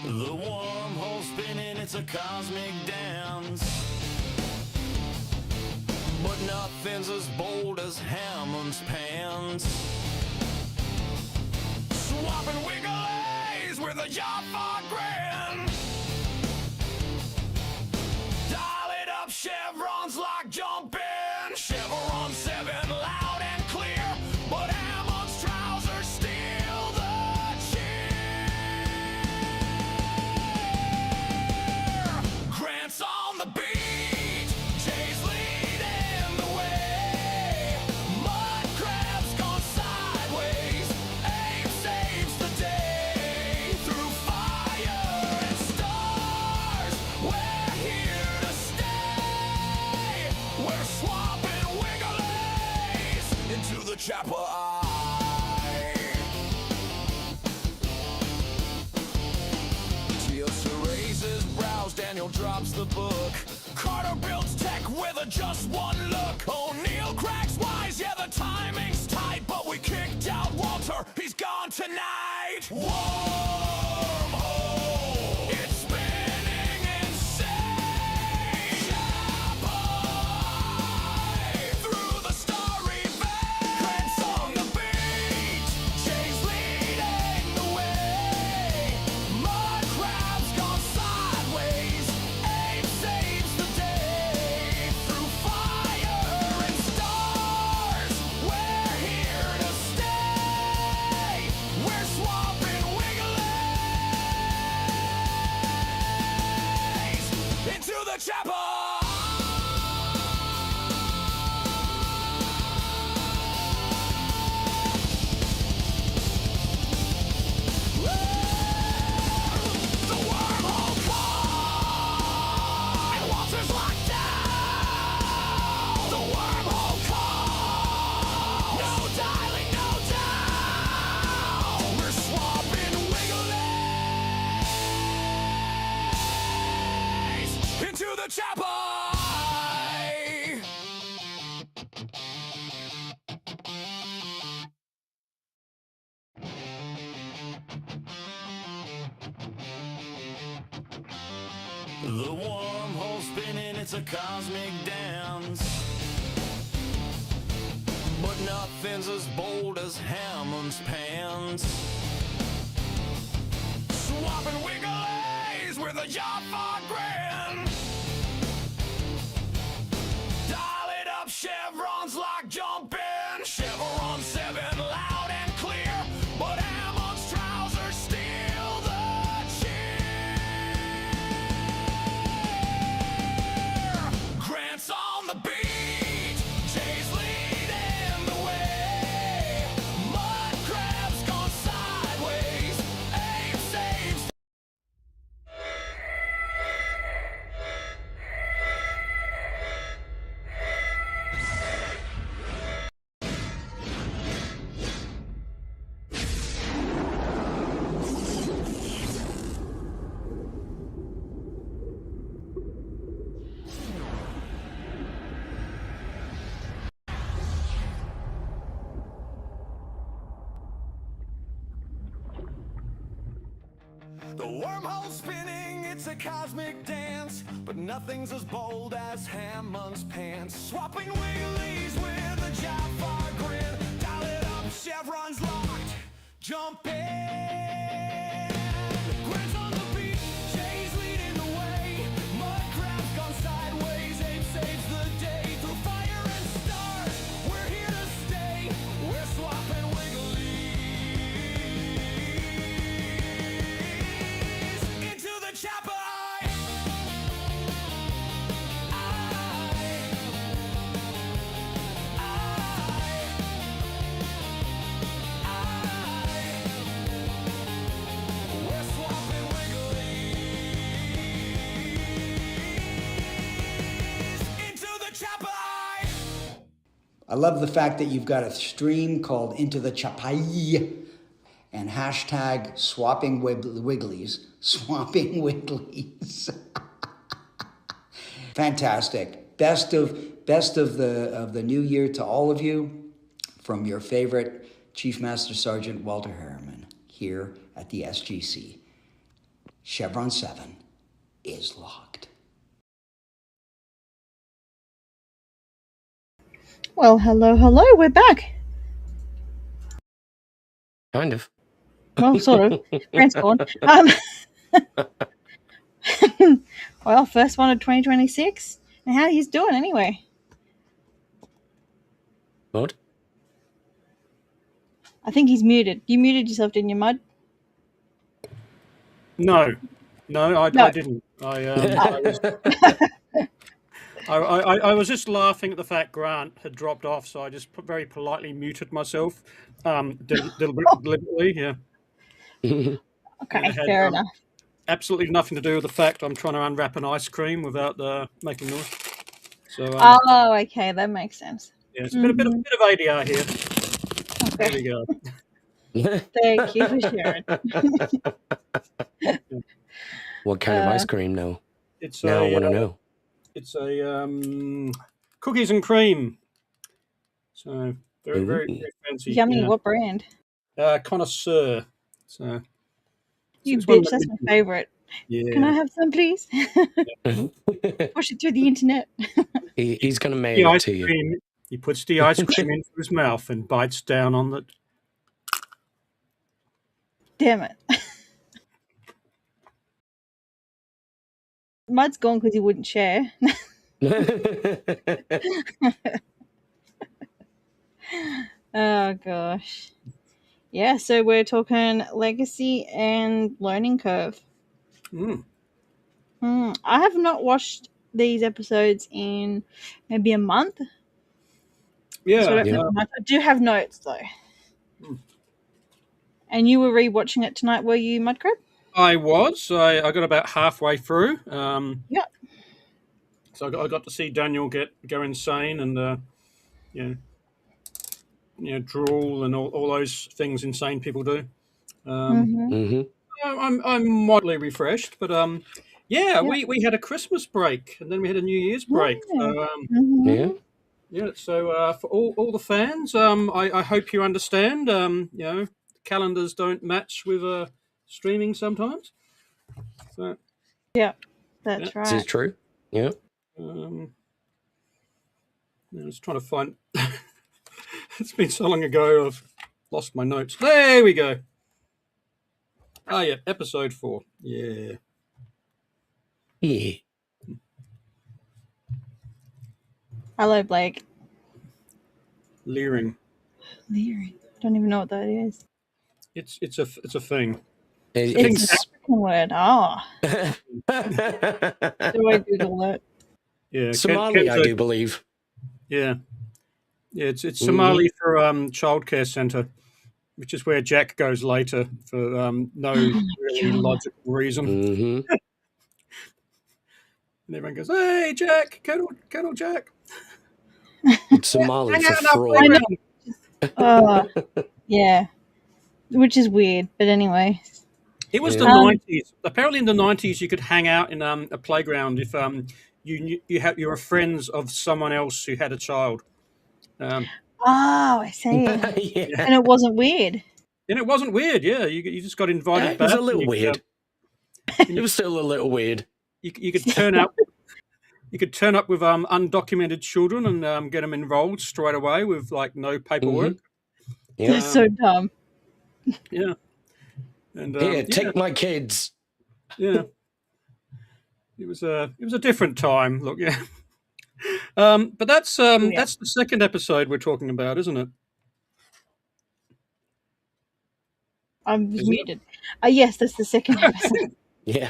The wormhole spinning, it's a cosmic dance. But nothing's as bold as Hammond's pants. Swapping wigglies with a Jaffa grin. Dial it up, chevrons like jumping. Chevron 7 loud and clear, but Hammond's trousers steal the cheer. Grant's on the beat, Jay's leading the way. Mud crab's gone sideways, Abe saves the day. Through fire and stars, we're here to stay. We're swapping wigglies into the chopper eye. Teosha raises brows, Daniel drops the book. Carter builds tech with a just one look. O'Neill cracks wise, yeah the timing's tight, but we kicked out Walter, he's gone tonight. Wormhole, it's spinning insane. Chapel through the starry veil. Grant's on the beat, Jay's leading the way. Mud crab's gone sideways, Abe saves the day. Through fire and stars, we're here to stay. We're swapping wigglies into the chapel. The wormhole call, and Walter's locked down. The wormhole call, no dialing, no down. We're swapping wigglies into the chapel. The wormhole spinning, it's a cosmic dance. But nothing's as bold as Hammond's pants. Swapping wigglies with a Jaffa grin. Dial it up, chevrons like jumping. Chevron 7 loud and clear, but Hammond's trousers steal the cheer. Grant's on the beat, Jay's leading the way. Mud crab's gone sideways, Abe saves. The wormhole spinning, it's a cosmic dance, but nothing's as bold as Hammond's pants. Swapping wigglies with a Jaffa grin. Dial it up, chevrons locked, jumping. Grant's on the beat, Jay's leading the way. Mud crab's gone sideways, Abe saves the day. Through fire and stars, we're here to stay. We're swapping wigglies into the chapel. We're swapping wigglies into the chapel. I love the fact that you've got a stream called Into the Chapai and hashtag swapping wigglies. Swapping wigglies. Fantastic. Best of the new year to all of you from your favorite Chief Master Sergeant Walter Harriman here at the SGC. Chevron 7 is locked. Well, hello, we're back. Kind of. Well, sort of. Grant's gone. Well, first one of 2026. And how he's doing anyway? What? I think he's muted. You muted yourself, didn't you, Mud? No, I didn't. I was just laughing at the fact Grant had dropped off, so I just very politely muted myself, deliberately. Yeah. Okay, It had, fair enough. absolutely nothing to do with the fact I'm trying to unwrap an ice cream without making noise. So. Oh, okay, that makes sense. Yeah, it's a bit of ADR here. Okay. There we go. Thank you for sharing. What kind of ice cream? No. It's Now I want to know. It's a cookies and cream. So very, very, very fancy. Yummy. Yeah. What brand? Connoisseur. So. You bitch, that's my favorite. Yeah. Can I have some, please? Push it through the internet. He's going to mail it to you. He puts the ice cream into his mouth and bites down on it. Damn it. Mud's gone because he wouldn't share. Oh, gosh. Yeah, so we're talking legacy and learning curve. I have not watched these episodes in maybe a month. Yeah. So I don't know much. I do have notes, though. And you were rewatching it tonight, were you, Mudcrab? I was. I got about halfway through. Yeah. So I got to see Daniel go insane and drool and all those things insane people do. I'm mildly refreshed, but we had a Christmas break and then we had a New Year's break. So, So for all the fans, I hope you understand. Calendars don't match with streaming sometimes. So, yeah, that's right. This is true. Yeah. I was trying to find. It's been so long ago, I've lost my notes. There we go. Ah, yeah, episode 4. Yeah. Yeah. Hello, Blake. Leering. Don't even know what that is. It's a thing. It's an African word. Oh. Do I Google it? Yeah. Somali, I do believe. Yeah. Yeah, it's Somali for childcare centre, which is where Jack goes later for no really logical reason. And everyone goes, "Hey, Jack, cuddle Jack." It's Somali for fraud. Yeah, which is weird, but anyway. It was the 90s. Apparently, in the 90s, you could hang out in a playground if you were friends of someone else who had a child. I see. Yeah. And it wasn't weird. And it wasn't weird. Yeah, you just got invited back. It was a little weird. It was still a little weird. You could turn up. You could turn up with undocumented children and get them enrolled straight away with like no paperwork. Yeah. That's so dumb. Yeah. And take my kids. Yeah. It was a different time. Look, yeah. But that's the second episode we're talking about, isn't it? I'm muted. Yes, that's the second episode. Yeah.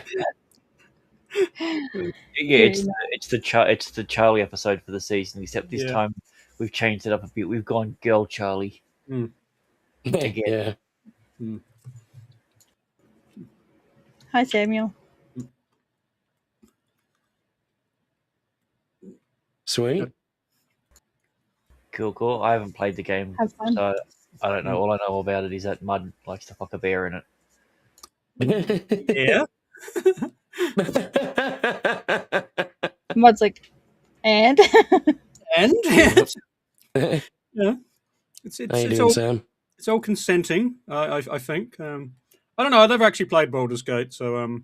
Yeah, it's the Charlie episode for the season, except this time we've changed it up a bit. We've gone girl Charlie again. Yeah. Hi, Samuel. Sweet. Cool. I haven't played the game, so I don't know. All I know about it is that Mud likes to fuck a bear in it. Yeah. Mud's like, and yeah. It's all consenting. I think. I don't know. I've never actually played Baldur's Gate, so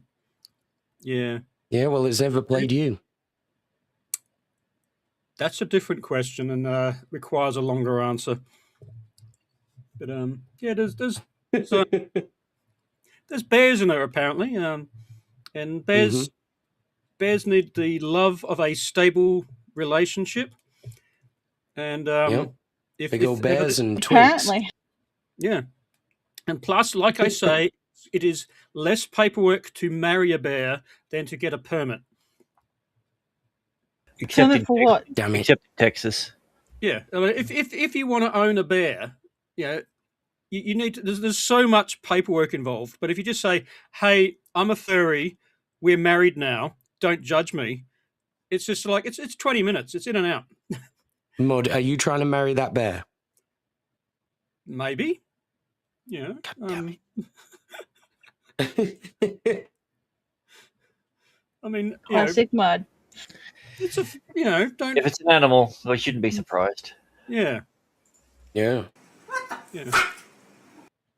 Yeah. Yeah, well, it's never played you. That's a different question and requires a longer answer. But yeah, there's bears in there apparently, and bears need the love of a stable relationship, and Yep. if Big old bears and twigs. Apparently. yeah, and plus, like I say, it is less paperwork to marry a bear than to get a permit. Except Permit for what? Damn it. Except in Texas. Yeah, I mean, if you want to own a bear, you know, you need to. There's so much paperwork involved. But if you just say, "Hey, I'm a furry. We're married now. Don't judge me," it's just like it's 20 minutes. It's in and out. Mud, are you trying to marry that bear? Maybe. Yeah. God damn it. I mean, Classic Mud. it's a don't. If it's an animal, we shouldn't be surprised. Yeah. Yeah. Yeah.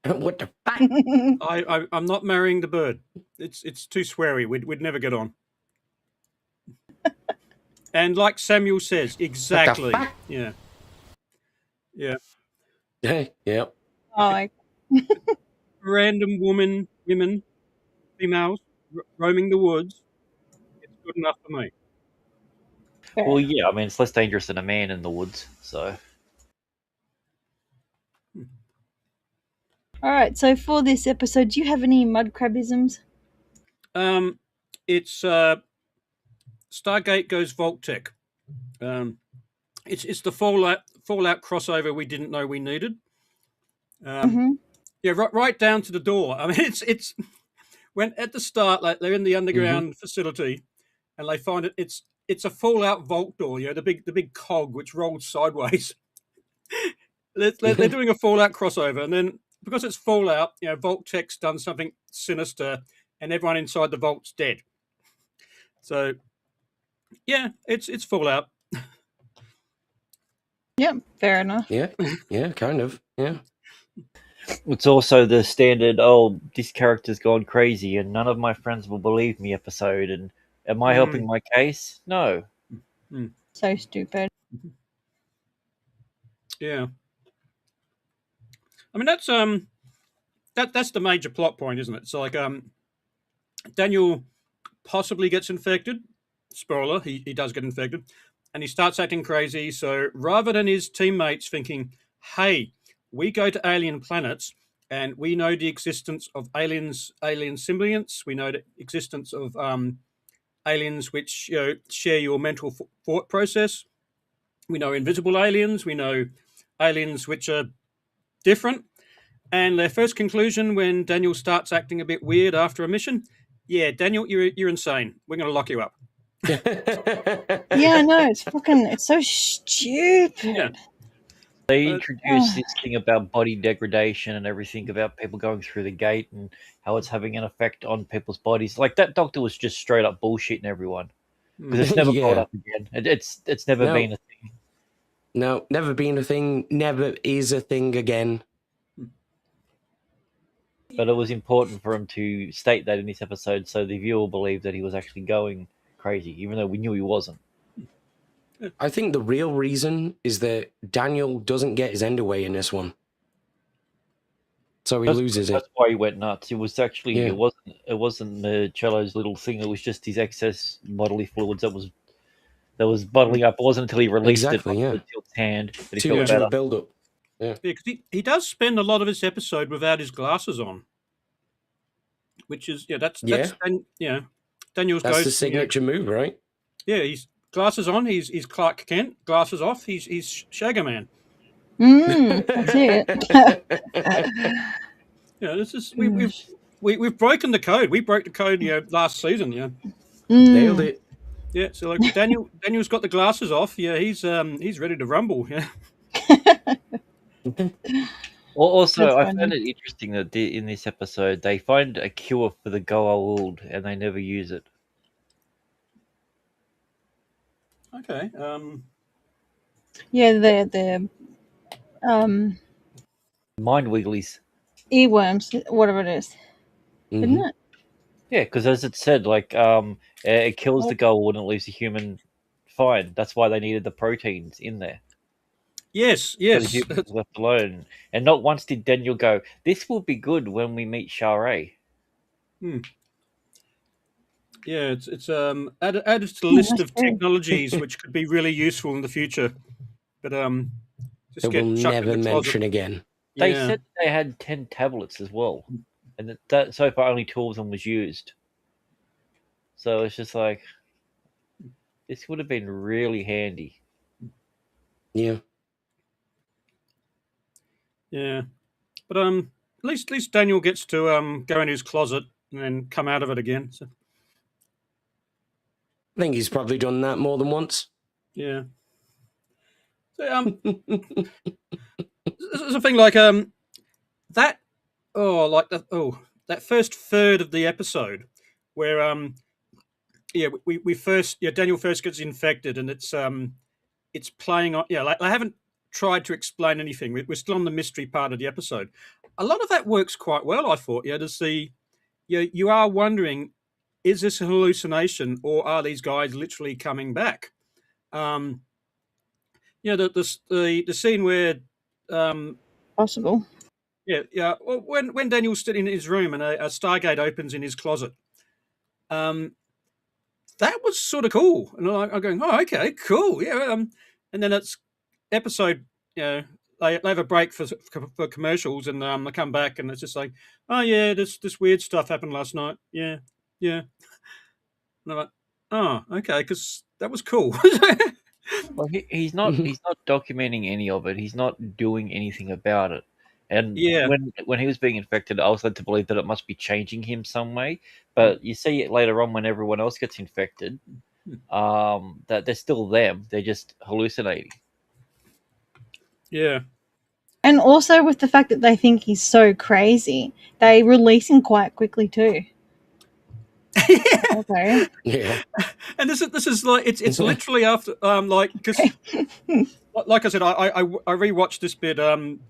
What the fuck? I'm not marrying the bird. It's too sweary. We'd never get on. And like Samuel says, exactly. fuck? Yeah. Yeah. Hey, yep. Oh, Random women, females roaming the woods. It's good enough for me. fair. Well, yeah, I mean, it's less dangerous than a man in the woods, so. All right. So for this episode, do you have any mud crabisms? It's Stargate goes Vault-Tec. It's the Fallout crossover we didn't know we needed. Yeah, right down to the door. I mean, it's when at the start, like they're in the underground facility, and they find it's a Fallout vault door. You know, the big cog which rolls sideways. they're doing a Fallout crossover, and then because it's Fallout, you know, Vault-Tec's done something sinister, and everyone inside the vault's dead. So, yeah, it's Fallout. Yep. Fair enough. Yeah, kind of. Yeah. It's also the standard, oh, this character's gone crazy and none of my friends will believe me episode. And am I helping my case? No. So stupid. Yeah. I mean, that's the major plot point, isn't it? It's like Daniel possibly gets infected. Spoiler, he does get infected. And he starts acting crazy. So rather than his teammates thinking, hey, we go to alien planets and we know the existence of alien symbionts. We know the existence of aliens which share your mental thought process. We know invisible aliens. We know aliens which are different. And their first conclusion when Daniel starts acting a bit weird after a mission, yeah, Daniel, you're insane. We're going to lock you up. Yeah, I know. It's so stupid. Yeah. They introduced this thing about body degradation and everything about people going through the gate and how it's having an effect on people's bodies. Like that doctor was just straight up bullshitting everyone because it's never brought up again. It's never been a thing. No, never been a thing. Never is a thing again. But it was important for him to state that in this episode so the viewer believed that he was actually going crazy, even though we knew he wasn't. I think the real reason is that Daniel doesn't get his end away in this one. So he loses it. That's why he went nuts. It was actually it wasn't Cello's little thing, it was just his excess bodily fluids that was bottling up. It wasn't until he released it from Tilt's hand that he felt better. Build up. Yeah, because he does spend a lot of this episode without his glasses on, which is Daniel's That's the signature move, right? Yeah, he's glasses on. He's Clark Kent. Glasses off. He's Shagger Man. That's it. Yeah, this is we've broken the code. We broke the code, last season. Yeah, nailed it. Yeah, so like Daniel's got the glasses off. Yeah, he's ready to rumble. Yeah. Also, I found it interesting that in this episode they find a cure for the Goa'uld and they never use it. Okay. Yeah, the mind wigglies. earworms, whatever it is, isn't it? Yeah, because as it said, like it kills the gold and it leaves the human fine. That's why they needed the proteins in there. Yes, So the yes. human was left alone. And not once did Daniel go, "This will be good when we meet Shara." Hmm. Yeah, it's added to the Hmm, list that's of true. technologies which could be really useful in the future, but just That we'll get chucked in never the closet. mention again. They Yeah, said they had 10 tablets as well, and that so far only 2 of them was used. So it's just like this would have been really handy. Yeah. yeah. But at least Daniel gets to go in his closet and then come out of it again. So I think he's probably done that more than once. yeah. So there's a thing like that. That first third of the episode where we first Daniel first gets infected and it's playing on like I haven't tried to explain anything. We're still on the mystery part of the episode. A lot of that works quite well, I thought. To see you are wondering, is this a hallucination or are these guys literally coming back? Um, the scene where Possible. yeah. Well, when Daniel's sitting in his room and a Stargate opens in his closet, um, that was sort of cool. And I'm going, oh, okay, cool, yeah. And then it's episode, they have a break for commercials, and they come back, and it's just like, oh yeah, this weird stuff happened last night. Yeah, yeah. And I'm like, oh, okay, because that was cool. Well, he's not documenting any of it. He's not doing anything about it. And yeah, when he was being infected, I was led to believe that it must be changing him some way. But you see it later on when everyone else gets infected, that they're still them. They're just hallucinating. yeah. And also with the fact that they think he's so crazy, they release him quite quickly too. Okay. Yeah. And this is like it's literally after like because like I said, I rewatched this bit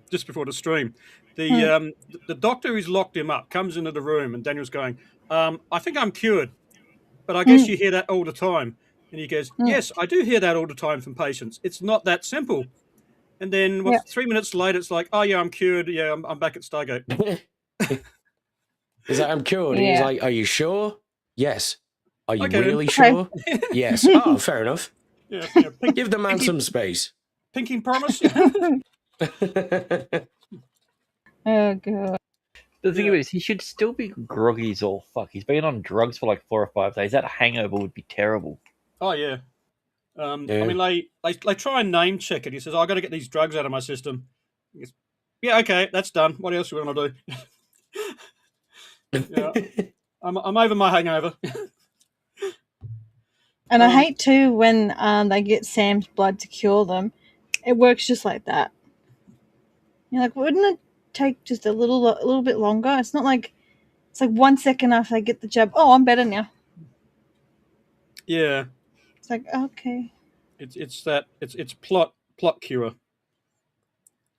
just before the stream. The doctor who's locked him up comes into the room and Daniel's going, I think I'm cured, but I guess you hear that all the time. And he goes, yes, I do hear that all the time from patients. It's not that simple. And then Yeah. 3 minutes later, it's like, oh yeah, I'm cured. Yeah, I'm back at Stargate. He's like, I'm cured. Yeah. He's like, are you sure? Yes. Are you Okay, then. really Okay. sure? Yes. Oh, fair enough. Yeah, Give the man some space. pinking promise. Oh god. The thing Yeah. of it is, he should still be groggy as all fuck. He's been on drugs for like 4 or 5 days. That hangover would be terrible. Oh yeah. Yeah. I mean, they try and name check it. He says, I got to get these drugs out of my system. He goes, yeah, okay, that's done. What else do we want to do? Yeah, I'm over my hangover. And I hate too when they get Sam's blood to cure them. It works just like that. You're like, wouldn't it take just a little bit longer? It's not like it's like 1 second after I get the jab. Oh, I'm better now. Yeah, It's like okay. it's plot cure.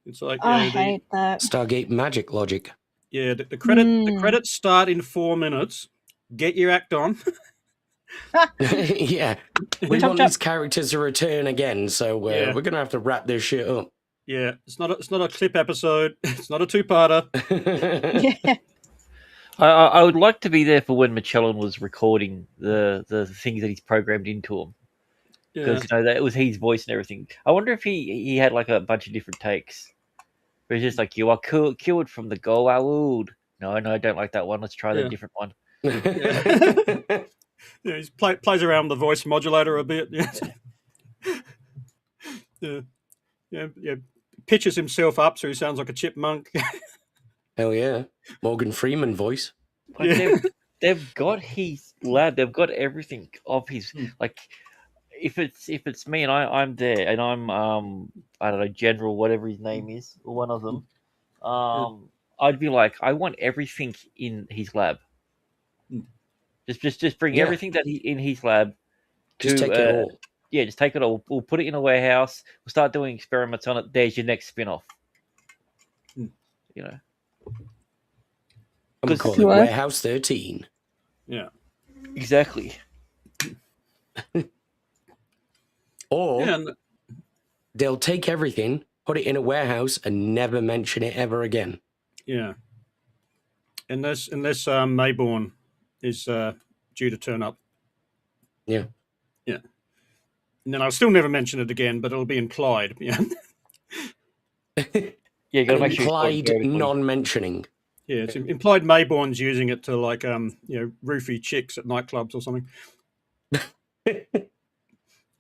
It's like I hate that. Stargate magic logic. the credits start in 4 minutes. Get your act on. Yeah. We Chop, want chop. these characters to return again, so Yeah. we're going to have to wrap this shit up. Yeah, it's not a clip episode. It's not a 2-parter. Yeah. I would like to be there for when Magellan was recording the things that he's programmed into him. Yeah, Because that was his voice and everything. I wonder if he had like a bunch of different takes. Where he's just like, you are cured from the Goa'uld. No, I don't like that one. Let's try the Yeah. different one. yeah. He plays around with the voice modulator a bit. Yeah. Yeah. Pitches himself up so he sounds like a chipmunk. Hell yeah. Morgan Freeman voice. But Yeah. they've got his lab. They've got everything of his like. If it's me and I'm there and I'm I don't know, General whatever his name is, or one of them, I'd be like, I want everything in his lab. Just bring Yeah. everything that he in his lab. Just take it all. Yeah, just take it all. We'll put it in a warehouse. We'll start doing experiments on it. There's your next spin-off. Mm. You know. And we call it What? Warehouse 13. Yeah. Exactly. Or Yeah. And, they'll take everything, put it in a warehouse, and never mention it ever again. yeah. Unless Mayborn is due to turn up. Yeah. Yeah. And then I'll still never mention it again, but it'll be implied. Yeah. Yeah, you got to make sure you Implied sort it vertically. non-mentioning. Yeah, it's implied Mayborn's using it to like roofie chicks at nightclubs or something.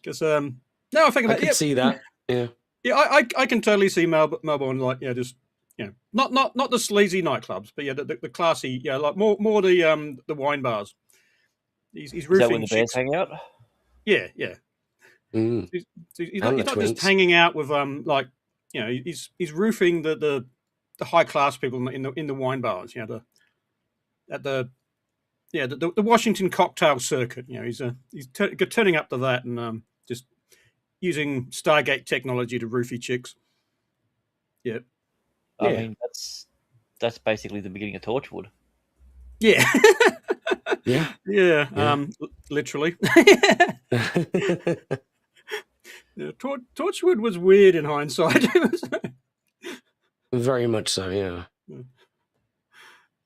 Because now I think I about could see that. Yeah. Yeah, I can totally see Melbourne like just not the sleazy nightclubs, but the classy like more the wine bars. He's Is that when roofing the bears chicks. hang out? Yeah. Mm. He's And not the just twinks. hanging out with he's roofing the high class people in the wine bars. The Washington cocktail circuit. He's turning up to that and just using Stargate technology to roofie chicks. Yeah. I mean, that's basically the beginning of Torchwood. Yeah. Yeah. Yeah. Literally. Yeah, Torchwood was weird in hindsight. Very much so, yeah.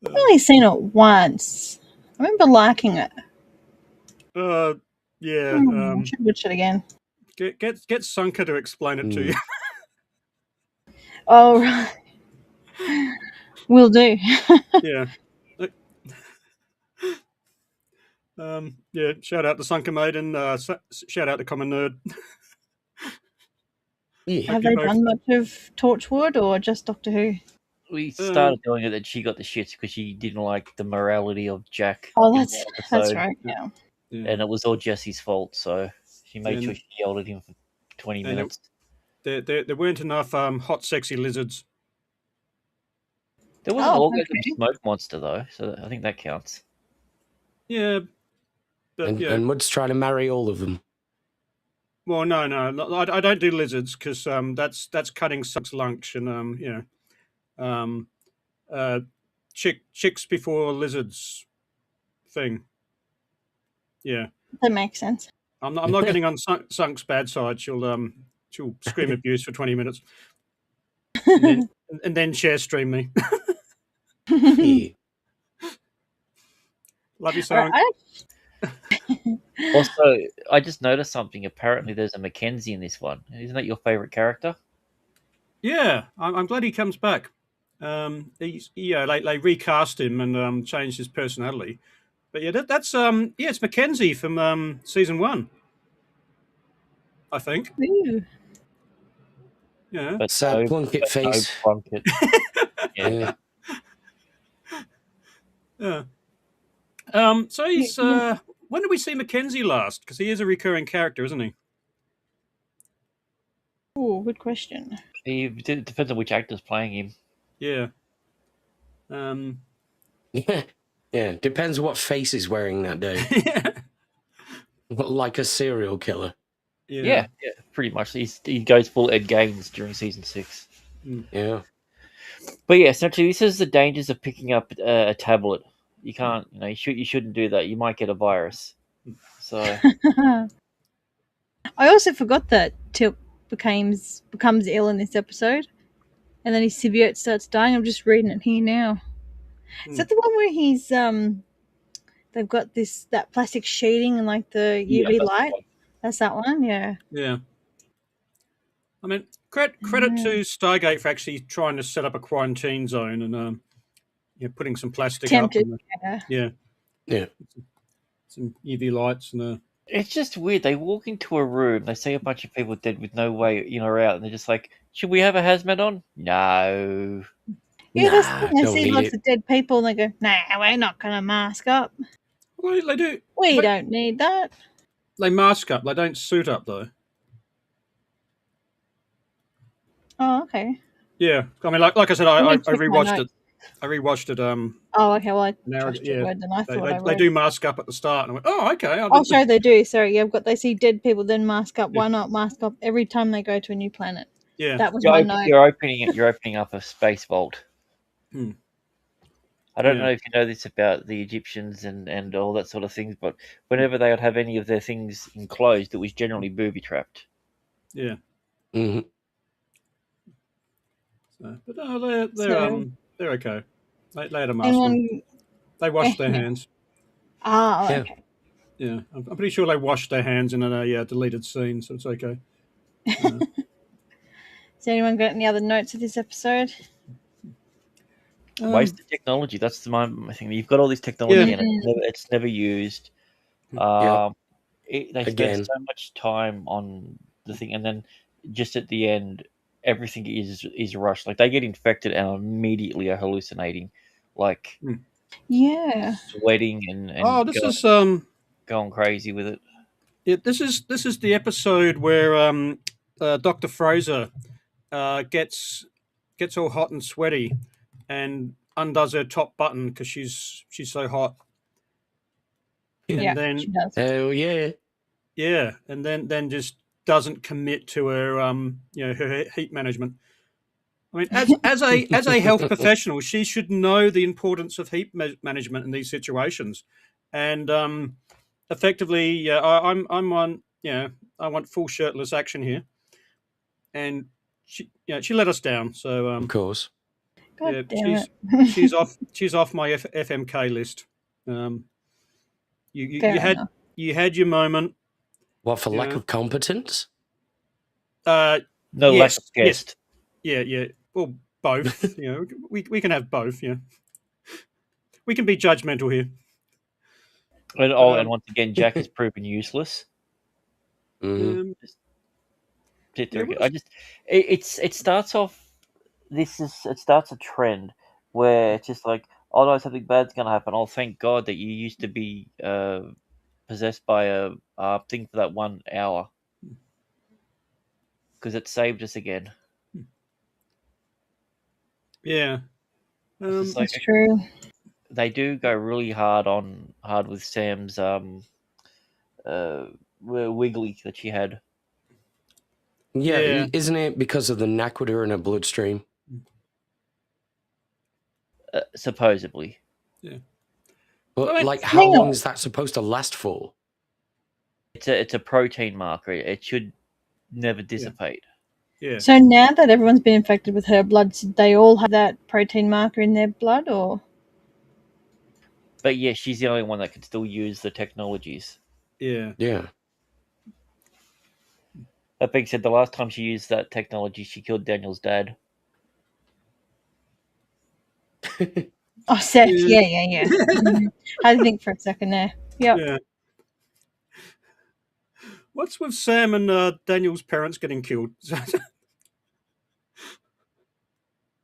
I've only seen it once. I remember liking it. Yeah. I should watch it again. Get Sunker to explain it to you. Oh, right. Will do. Yeah. Yeah. Shout out to Sunker Mate and shout out to Common Nerd. Yeah. Have they done much of Torchwood or just Doctor Who? We started doing it that she got the shits because she didn't like the morality of Jack. Oh, in that's the episode, right. Yeah. and it was all Jesse's fault. So she made And- sure she yelled at him for 20 minutes. There weren't enough hot, sexy lizards. There was an Oh, orgasm okay. smoke monster though, so I think that counts. Yeah. But And Mud's trying to marry all of them. Well, no, I don't do lizards because that's cutting sucks lunch and chicks before lizards thing. Yeah, That makes sense. I'm not getting on Sunk's bad side. She'll scream abuse for 20 minutes, and then share stream me. Yeah. Love you, Sunk. Also, I just noticed something. Apparently, there's a Mackenzie in this one. Isn't that your favorite character? Yeah, I'm glad he comes back. They recast him and changed his personality. But yeah, that's it's Mackenzie from season 1, I think. Ooh. Yeah. But Sad Plunkett face. No Plunkett. Yeah. Yeah. So he's when did we see Mackenzie last? Because he is a recurring character, isn't he? Ooh, good question. It depends on which actor's playing him. Yeah. Yeah. Depends what face he's wearing that day. Like a serial killer. Yeah, pretty much. He goes full Ed Gaines during season 6. Yeah. But yeah, essentially, this is the dangers of picking up a tablet. You can't, you shouldn't do that. You might get a virus. So I also forgot that Tilp becomes ill in this episode, and then his symbiote starts dying. I'm just reading it here now. Is that the one where he's they've got that plastic sheeting and like the UV light? That's that one, yeah. Yeah. I mean, credit to Stargate for actually trying to set up a quarantine zone and putting some plastic Tempted, up. yeah. Some UV lights and it's just weird. They walk into a room, they see a bunch of people dead with no way in or out, and they're just like, "Should we have a hazmat on?" No. Yeah, that's the thing. They don't see need lots it. of dead people and they go, "Nah, we're not going to mask up. well, they do. We don't need that." They mask up. They don't suit up though. Oh, okay. Yeah, I mean, like I said, I gonna check my rewatched it. notes. I rewatched it. Oh, okay. Well, I Now, trust your yeah, word than I thought I they read. do mask up at the start, and I went, "Oh, okay." Oh, sorry, they do. Sorry, yeah, they see dead people, then mask up. Why not mask up every time they go to a new planet? Yeah, That was my note. You're opening up a space vault. I don't know if you know this about the Egyptians and all that sort of things, but whenever they would have any of their things enclosed, it was generally booby trapped. Yeah. Hmm. But no, they're okay. They had a mask on. anyone? They washed their Yeah. hands. Ah, Yeah. okay. Yeah, I'm pretty sure they washed their hands in a deleted scene, so it's okay. Has anyone got any other notes of this episode? Wasted technology. That's my thing. You've got all this technology Yeah. and it's never used. Yeah. Um, they spend Again. so much time on the thing, and then just at the end, everything is rushed. Like they get infected and immediately are hallucinating, like Yeah. sweating Oh, and this is going crazy with it. this is the episode where Dr. Fraser gets all hot and sweaty and undoes her top button because she's so hot. Yeah. Yeah, And then she does. Oh yeah. yeah, and then just doesn't commit to her her heat management. I mean, as a health professional, she should know the importance of heat management in these situations, and effectively, yeah, I'm on. Yeah, I want full shirtless action here, and she let us down. So Of course. God yeah, damn it. she's off my FMK list. Um, Fair you had enough. your moment. What, for lack Yeah. of competence? No lack of Yes, guest. yeah. Well, both. We can have both. Yeah, we can be judgmental here. And But, and once again, Jack is proven useless. Hmm. Just sit there yeah, again. It starts off. It starts a trend where it's just like, oh no, something bad's gonna happen. Oh, thank God that you used to be possessed by a thing for that 1 hour because it saved us again. yeah. It's just like That's true. they do go really hard with Sam's wiggly that she had. Yeah, Yeah. isn't it because of the naquator in her bloodstream? Supposedly. Yeah. But I mean, like, how Hang long on. is that supposed to last for? It's a protein marker. It should never dissipate. yeah. So now that everyone's been infected with her blood, did they all have that protein marker in their blood, or? But yeah, she's the only one that can still use the technologies. Yeah. Yeah. That being said, the last time she used that technology, she killed Daniel's dad. Oh, Seth. Yeah. Yeah. Mhm. Had to think for a second there. Yep. Yeah. What's with Sam and Daniel's parents getting killed?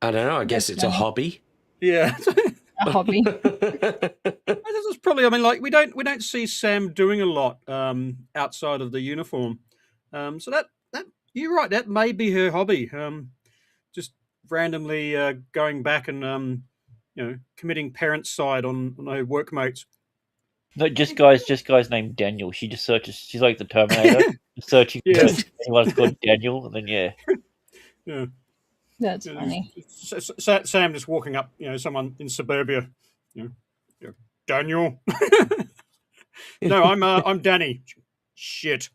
I don't know. I guess That's it's a funny. hobby. yeah. A hobby. This is probably. I mean, like we don't see Sam doing a lot outside of the uniform. So that you're right. That may be her hobby. Just randomly going back and committing parent-side on her workmates. No, just guys named Daniel. She just searches. She's like the Terminator, just searching Yeah. for anyone called Daniel, and then yeah. Yeah. That's Yeah, funny. Sam just walking up, someone in suburbia, Daniel. No, I'm Danny. Shit.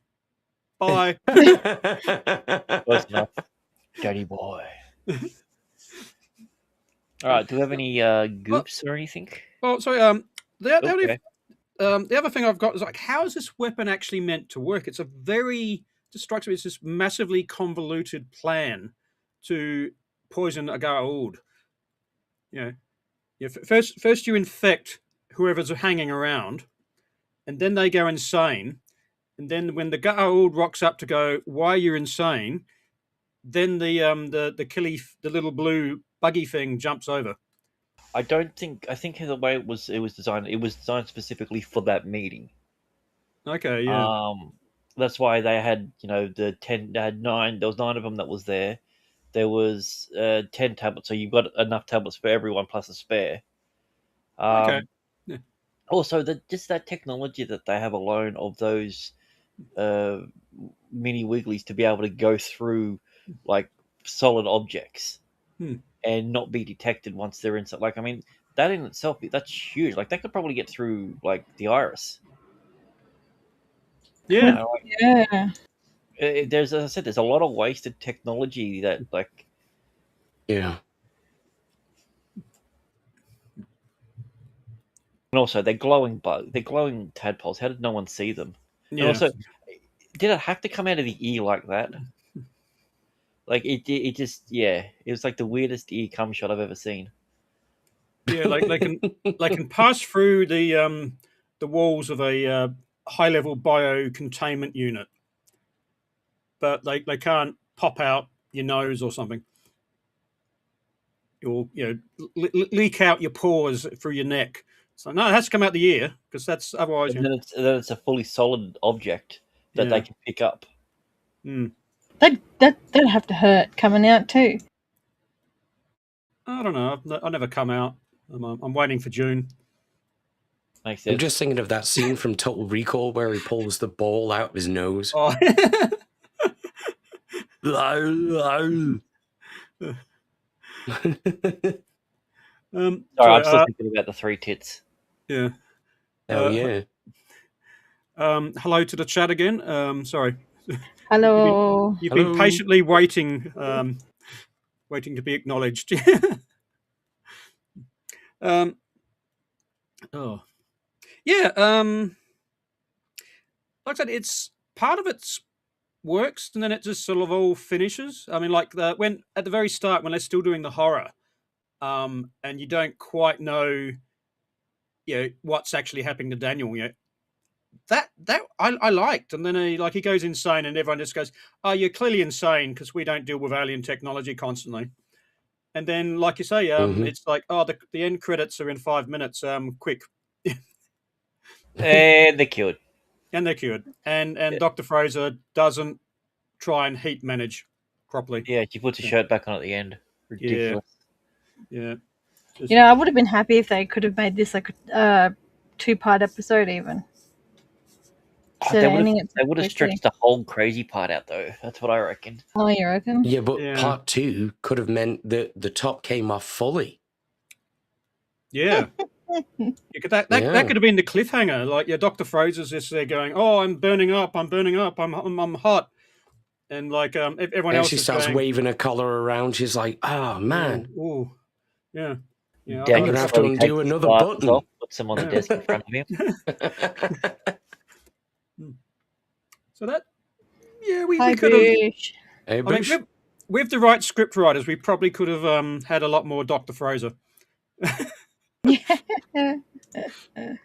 Bye. Close enough. Daddy boy. All right. Do we have any goops or anything? Well, sorry. Okay. The other thing I've got is like, how is this weapon actually meant to work? It's a just strikes me as this massively convoluted plan to poison a Goa'uld. First you infect whoever's hanging around, and then they go insane. And then when the Goa'uld rocks up to go, why you're insane, then the killy, the little blue buggy thing jumps over. I think the way it was designed specifically for that meeting. Okay, yeah. That's why they had they had 9. There was 9 of them that was there. There was 10 tablets, so you've got enough tablets for everyone plus a spare. Okay. Yeah. Also, just that technology that they have alone of those mini wigglies to be able to go through like solid objects Hmm. and not be detected once they're inside. Like, I mean, that in itself, that's huge. Like that could probably get through like the iris. Yeah. Yeah. There's, as I said, there's a lot of wasted technology that like. Yeah. And also, they're glowing tadpoles. How did no one see them? And Yeah. also, did it have to come out of the ear like that? Like it just, yeah, it was like the weirdest ear cum shot I've ever seen. Yeah, like they can pass through the walls of a high level bio containment unit, but they can't pop out your nose or something, or leak out your pores through your neck. So no, it has to come out the ear because that's otherwise. And then it's a fully solid object that they can pick up. Mm. That'd have to hurt coming out too. I don't know. I've never come out. I'm waiting for June. Makes sense. I'm just thinking of that scene from Total Recall where he pulls the ball out of his nose. Oh. Sorry, I'm still thinking about the three tits. Yeah. Hell yeah. Hello to the chat again. Sorry. Hello. You've been patiently waiting, waiting to be acknowledged. Oh, yeah. Like I said, it's part of it's works, and then it just sort of all finishes. I mean, like when at the very start when they're still doing the horror, and you don't quite know, what's actually happening to Daniel. That I liked, and then he goes insane, and everyone just goes, "Oh, you're clearly insane because we don't deal with alien technology constantly." And then, like you say, it's like, oh, the end credits are in 5 minutes. Quick, And they're cured. And they're cured. And Dr. Fraser doesn't try and heat manage properly. Yeah, she puts a shirt back on at the end. Ridiculous. Yeah. I would have been happy if they could have made this like a 2-part episode even. So they would have stretched the whole crazy part out though. That's what I reckon. Oh, you reckon? Yeah, but part 2 could have meant that the top came off fully. Yeah. That could have been the cliffhanger. Like, Dr. Fraser's just there going, "Oh, I'm burning up, I'm hot," and like everyone else. She starts waving her collar around. She's like, "Oh man, yeah." I'm gonna have to undo another button." Off, puts them on the desk in front of him. So that, we Hi, could have. Hey, I mean, with the right script writers, we probably could have had a lot more Dr. Fraser.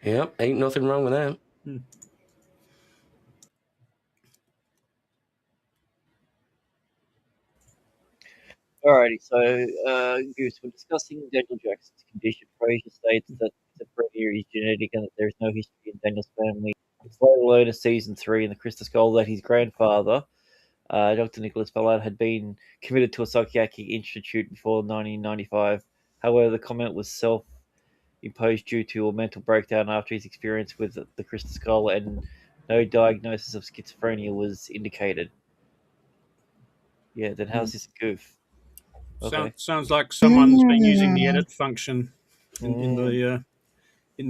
Yep, ain't nothing wrong with that. Alrighty, so Goose, when discussing Daniel Jackson's condition, Fraser states that schizophrenia is genetic and that there is no history in Daniel's family. It's later learned in season 3 in the Crystal Skull that his grandfather, Dr. Nicholas Ballard, had been committed to a psychiatric institute before 1995. However, the comment was self-imposed due to a mental breakdown after his experience with the Crystal Skull, and no diagnosis of schizophrenia was indicated. Yeah, then how's this a goof? Okay. Sounds like someone's been using the edit function in the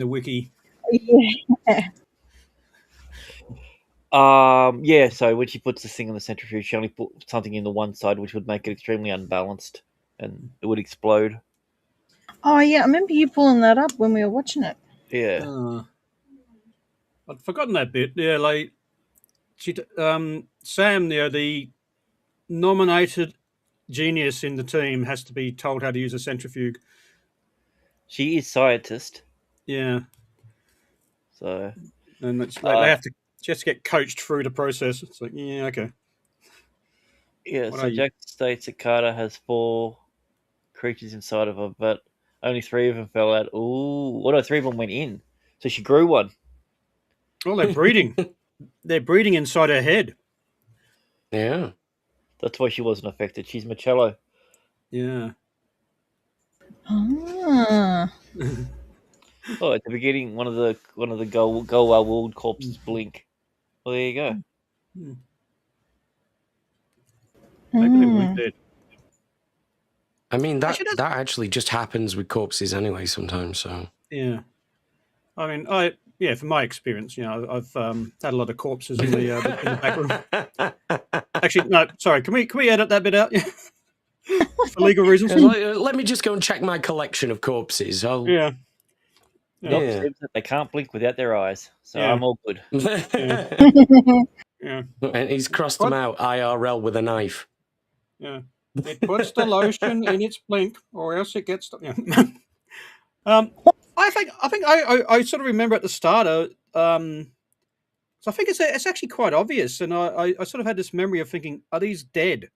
wiki. Yeah. Yeah, so when she puts this thing in the centrifuge, she only put something in the one side, which would make it extremely unbalanced, and it would explode. Oh yeah, I remember you pulling that up when we were watching it. Yeah. I'd forgotten that bit. Yeah, like Sam, the nominated genius in the team, has to be told how to use a centrifuge. She is scientist. Yeah. So. And it's like they have to just get coached through the process. It's like, yeah, okay. Yeah, so Jack states that Carter has 4 creatures inside of her, but only 3 of them fell out. Ooh, what? No, 3 of them went in. So she grew one. Oh, they're breeding. They're breeding inside her head. Yeah. That's why she wasn't affected. She's Machello. Yeah. Ah. Oh, at the beginning, one of the Golwar World corpses blink. Well, there you go. Maybe they weren't dead. I mean, that actually just happens with corpses anyway sometimes. So yeah, I mean, from my experience, I've had a lot of corpses in the back room. Actually, no, sorry. Can we edit that bit out? For legal reasons. Let me just go and check my collection of corpses. Yeah. Doc says that they can't blink without their eyes, so Yeah. I'm all good. Yeah. And he's crossed them out IRL with a knife. Yeah. It puts the lotion in its blink, or else it gets. Yeah. I think I sort of remember at the start. So I think it's actually quite obvious, and I sort of had this memory of thinking, are these dead?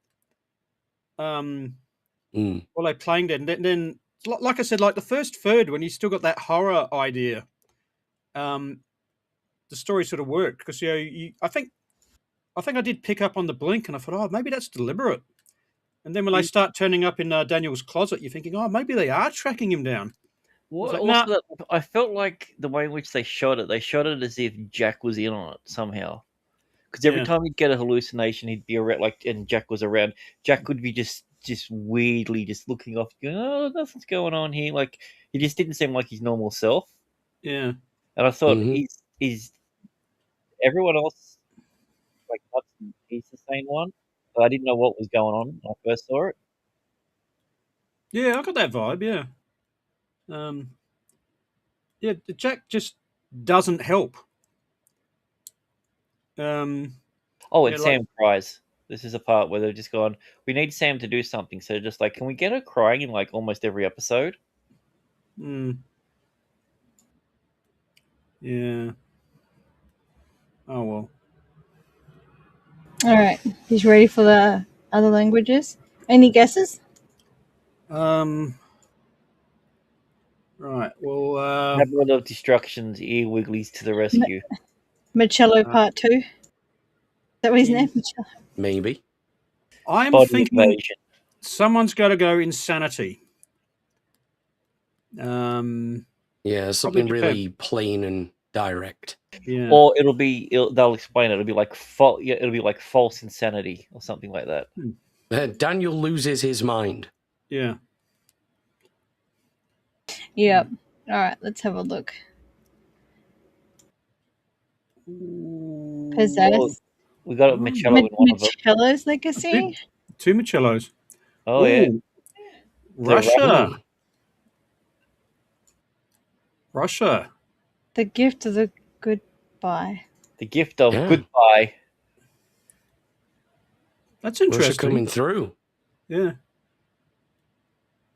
Well, they playing dead, and then like I said, like the first third, when you still got that horror idea, the story sort of worked because I think I did pick up on the blink, and I thought, oh, maybe that's deliberate. And then when they start turning up in Daniel's closet, you're thinking, oh, maybe they are tracking him down. Well, Like, also, I felt like the way in which they shot it as if Jack was in on it somehow. Because every time he'd get a hallucination, he'd be around, and Jack was around. Jack would be just weirdly just looking off, going, "Oh, nothing's going on here." Like he just didn't seem like his normal self. Yeah. And I thought, is everyone else like nuts and he's the same one? But I didn't know what was going on when I first saw it. Yeah, I got that vibe. Yeah. Jack just doesn't help. And Sam cries. This is a part where they've just gone, we need Sam to do something. So just like, can we get her crying in like almost every episode? Yeah. Oh, well. All right. He's ready for the other languages. Any guesses? Right. Well, Cabinet of Destruction's ear wigglies to the rescue. Marcello Part 2. Is that what his name? Marcello. Maybe. I'm Body thinking invasion. someone's got to go insanity. Yeah, something really plain and direct. Yeah. Or they'll explain it. It'll be like false insanity or something like that. Daniel loses his mind. Yeah. Yep. All right, let's have a look. Possessed. We got Michello in one of them. Michello's legacy. Two Michellos. Oh, yeah. Russia. Russia. The gift of the goodbye. The gift of goodbye. That's interesting. Russia coming through. Yeah.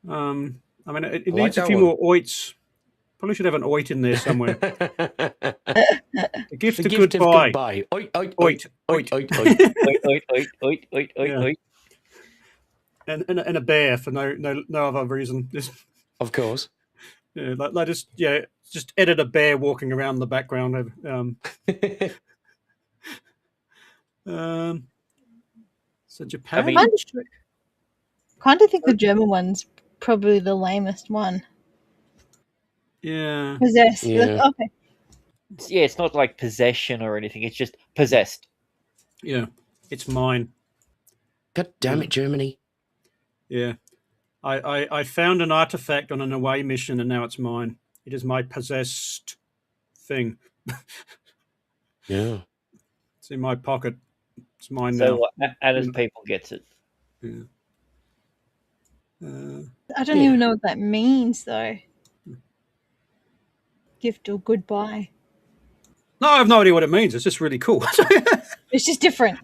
I mean, it like needs a few more oits. Probably should have an oit in there somewhere. The gift of goodbye. Oit, oit, Oit. oit, oit, oit. Oit, oit, oit. And a bear for no other reason. Of course. Yeah, like just edit a bear walking around the background. So Japan. I mean, kind of think the German one's probably the lamest one. Yeah. Possessed. Yeah. Okay. Yeah, it's not like possession or anything. It's just possessed. Yeah, it's mine. God damn it, Germany. Yeah. I found an artifact on an away mission and now it's mine. It is my possessed thing. Yeah. It's in my pocket. It's mine now. So Anna's people gets it. Yeah. I don't even know what that means, though. Gift or goodbye. No, I have no idea what it means. It's just really cool. It's just different.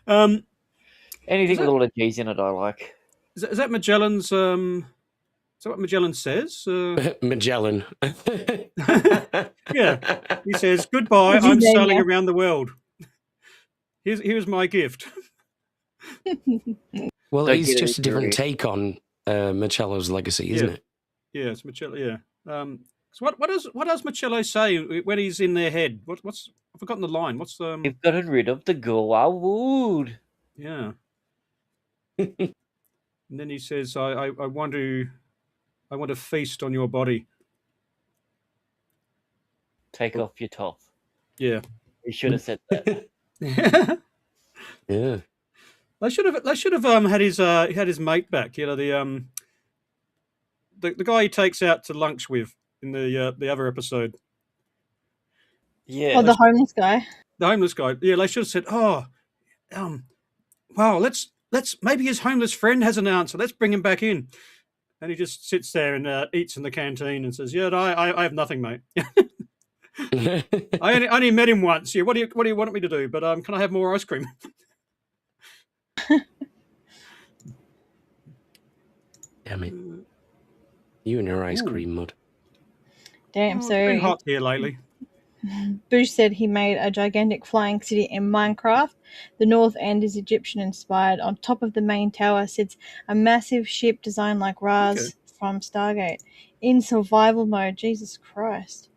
Anything with a lot of G's in it, I like. Is that Magellan's? Is that what Magellan says? Magellan. Yeah, he says goodbye. I'm sailing around the world. Here's my gift. Well, it's just a different take on Marcello's legacy, isn't it? Yeah, it's Marcello. Yeah. So what does Marcello say when he's in their head? What's I've forgotten the line. What's You've gotten rid of the Goa wood. Yeah. And then he says, I want to feast on your body. Take off your top. Yeah. He should have said that. Yeah. Yeah. They should have had his mate back. You know, the guy he takes out to lunch with in the other episode. Yeah. Oh, the homeless guy. The homeless guy. Yeah, they should have said, "Oh, wow, let's maybe his homeless friend has an answer. Let's bring him back in." And he just sits there and eats in the canteen and says, "Yeah, no, I have nothing, mate. I only met him once. Yeah, what do you want me to do? But can I have more ice cream?" Damn it. You and your ice cream mud. Damn, It's been hot here lately. Bush said he made a gigantic flying city in Minecraft. The north end is Egyptian inspired. On top of the main tower sits a massive ship designed like Raz from Stargate. In survival mode. Jesus Christ.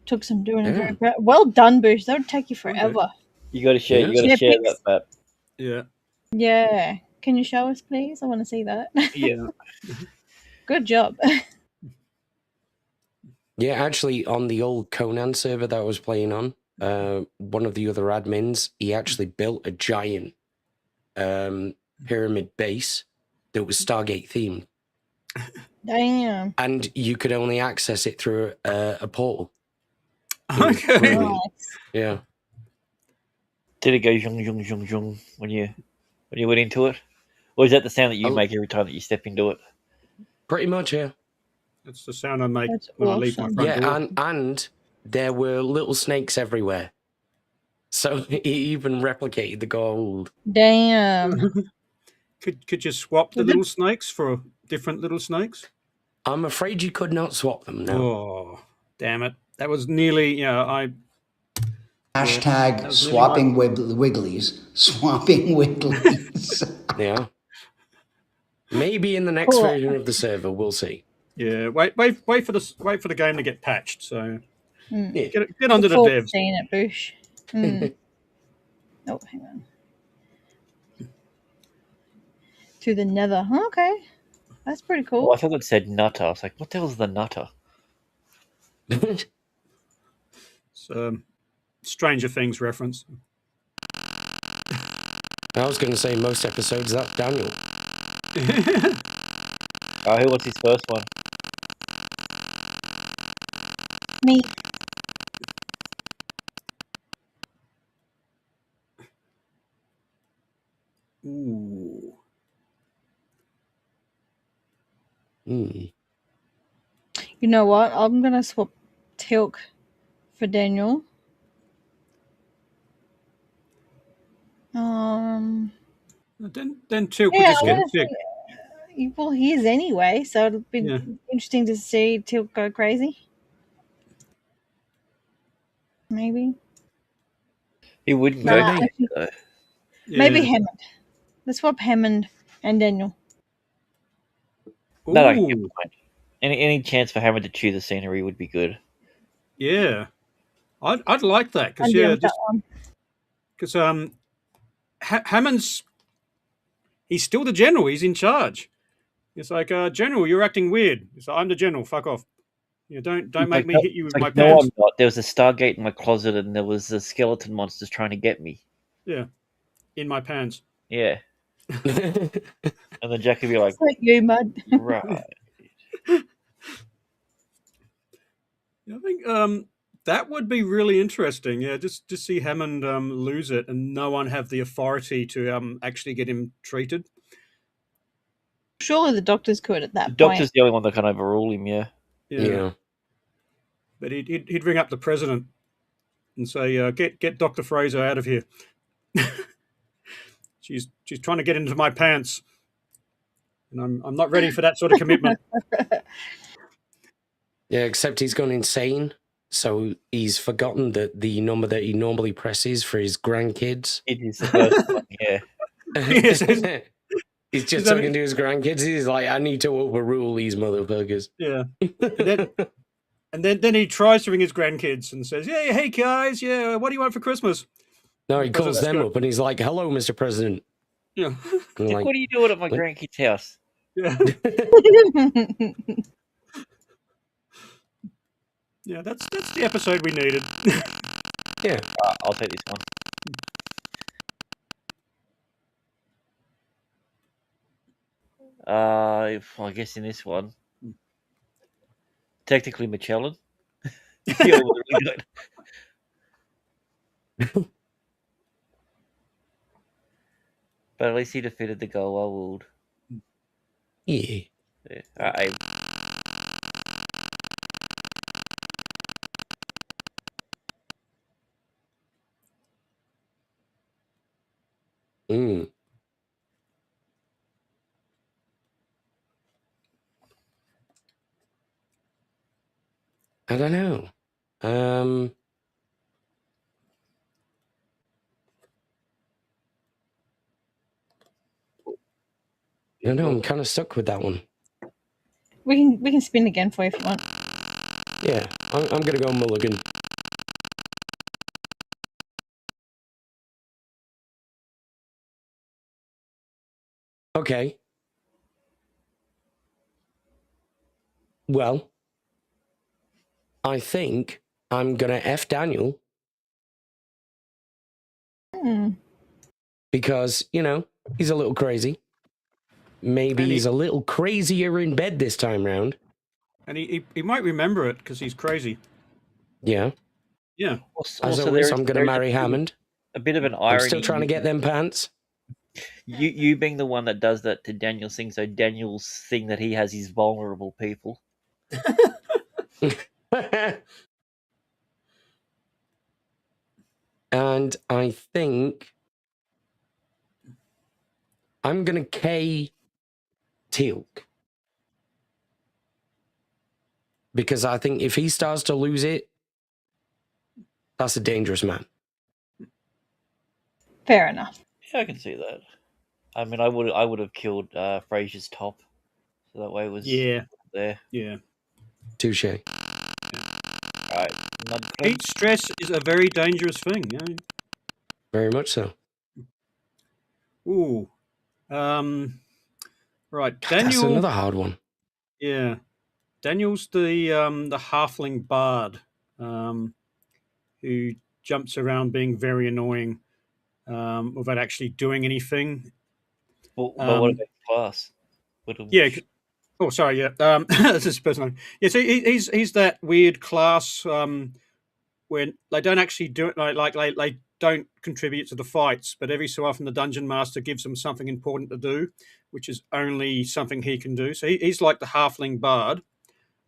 Took some doing. Very well done, Bush. That would take you forever. You got to share. Yeah. You got to share that map. Yeah. Yeah. Can you show us, please? I want to see that. Yeah. Good job. Yeah, actually, on the old Conan server that I was playing on, one of the other admins, he actually built a giant pyramid base that was Stargate themed. Damn. And you could only access it through a portal. Okay. Nice. Yeah. Did it go zhung zhung zhung zhung when you went into it, or is that the sound that you make every time that you step into it? Pretty much, yeah. That's the sound I make That's when I leave my front door. Yeah, and there were little snakes everywhere. So he even replicated the gold. Damn. Could you swap the little snakes for different little snakes? I'm afraid you could not swap them, no. Oh, damn it. That was nearly, Hashtag swapping wigglies. Swapping wigglies. Yeah. Maybe in the next version of the server, we'll see. Yeah, wait for the game to get patched. So Yeah. get under the devs. Seeing it, Bush. Oh, hang on. To the nether. Okay. That's pretty cool. Oh, I thought it said nutter. I was like, what the hell's the nutter? It's Stranger Things reference. I was going to say most episodes that Daniel. Who was his first one? Me. Ooh. Mm. You know what? I'm gonna swap Tilk for Daniel. Then Tilk would Yeah, just get sick. well, he is anyway, so it'll be interesting to see Tilk go crazy. Maybe. He wouldn't go crazy, though. Maybe Hammond. Let's swap Hammond and Daniel. No, I get behind. Any chance for Hammond to chew the scenery would be good. Yeah, I'd like that because Hammond's he's still the general. He's in charge. It's like, General, you're acting weird. It's like, I'm the general. Fuck off. You don't make me hit you with my pants. No, I'm not. There was a Stargate in my closet, and there was the skeleton monsters trying to get me. Yeah, in my pants. Yeah. And then Jack would be like, it's like you, Mud. Right. I think that would be really interesting. Yeah, just to see Hammond lose it and no one have the authority to actually get him treated. Surely the doctors could at that The point. doctor's the only one that can overrule him, yeah. But he'd ring up the president and say, get Dr. Fraser out of here. She's trying to get into my pants. And I'm not ready for that sort of commitment. Yeah, except he's gone insane. So he's forgotten that the number that he normally presses for his grandkids. It is the first one, yeah. He's just talking to his grandkids. He's like, I need to overrule these motherfuckers. Yeah. And then he tries to ring his grandkids and says, yeah, hey guys, yeah, what do you want for Christmas? No, he calls them up and he's like, hello, Mr. President. Yeah. Like, what are you doing at my grandkid's house? Yeah. Yeah, that's the episode we needed. Yeah. I'll take this one. I guess in this one, technically Magellan. Yeah, well, really good. But at least he defeated the Goa World. Yeah. Yeah. Mm. I don't know. I don't know. I'm kind of stuck with that one. We can spin again for you if you want. Yeah, I'm gonna go Mulligan. Okay. Well, I think I'm gonna F Daniel because, you know, he's a little crazy. Maybe he's a little crazier in bed this time round. And he might remember it because he's crazy. Yeah. Yeah. As always, I'm going to marry Hammond. A bit of an irony. I'm still trying to get them pants. You being the one that does that to Daniel's thing, so Daniel's thing that he has is vulnerable people. And I think I'm going to K Teal'c. Because I think if he starts to lose it, that's a dangerous man. Fair enough. Yeah, I can see that. I mean, I would have killed Frasier's top, so that way it was there. Yeah. Touche. Right. Heat stress is a very dangerous thing. Yeah. Very much so. Ooh. Right. God, Daniel. that's another hard one. Yeah. Daniel's the halfling bard who jumps around being very annoying without actually doing anything. But what about class? Yeah. Oh, sorry. Yeah. This is personal. Yeah. So he's that weird class when they don't actually do it like they don't contribute to the fights, but every so often the dungeon master gives them something important to do, which is only something he can do. So he's like the halfling bard.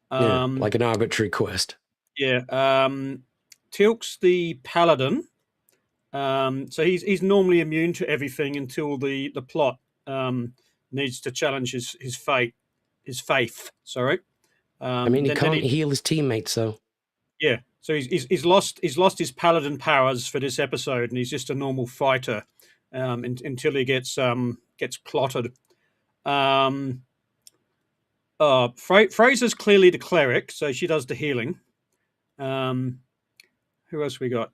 Yeah, like an arbitrary quest. Yeah. Teal'c's the paladin. So he's normally immune to everything until the plot needs to challenge his faith. Sorry. I mean, he can't heal his teammates, though. Yeah. So he's lost his paladin powers for this episode, and he's just a normal fighter until he gets plotted. Fraser's clearly the cleric, so she does the healing. Who else we got?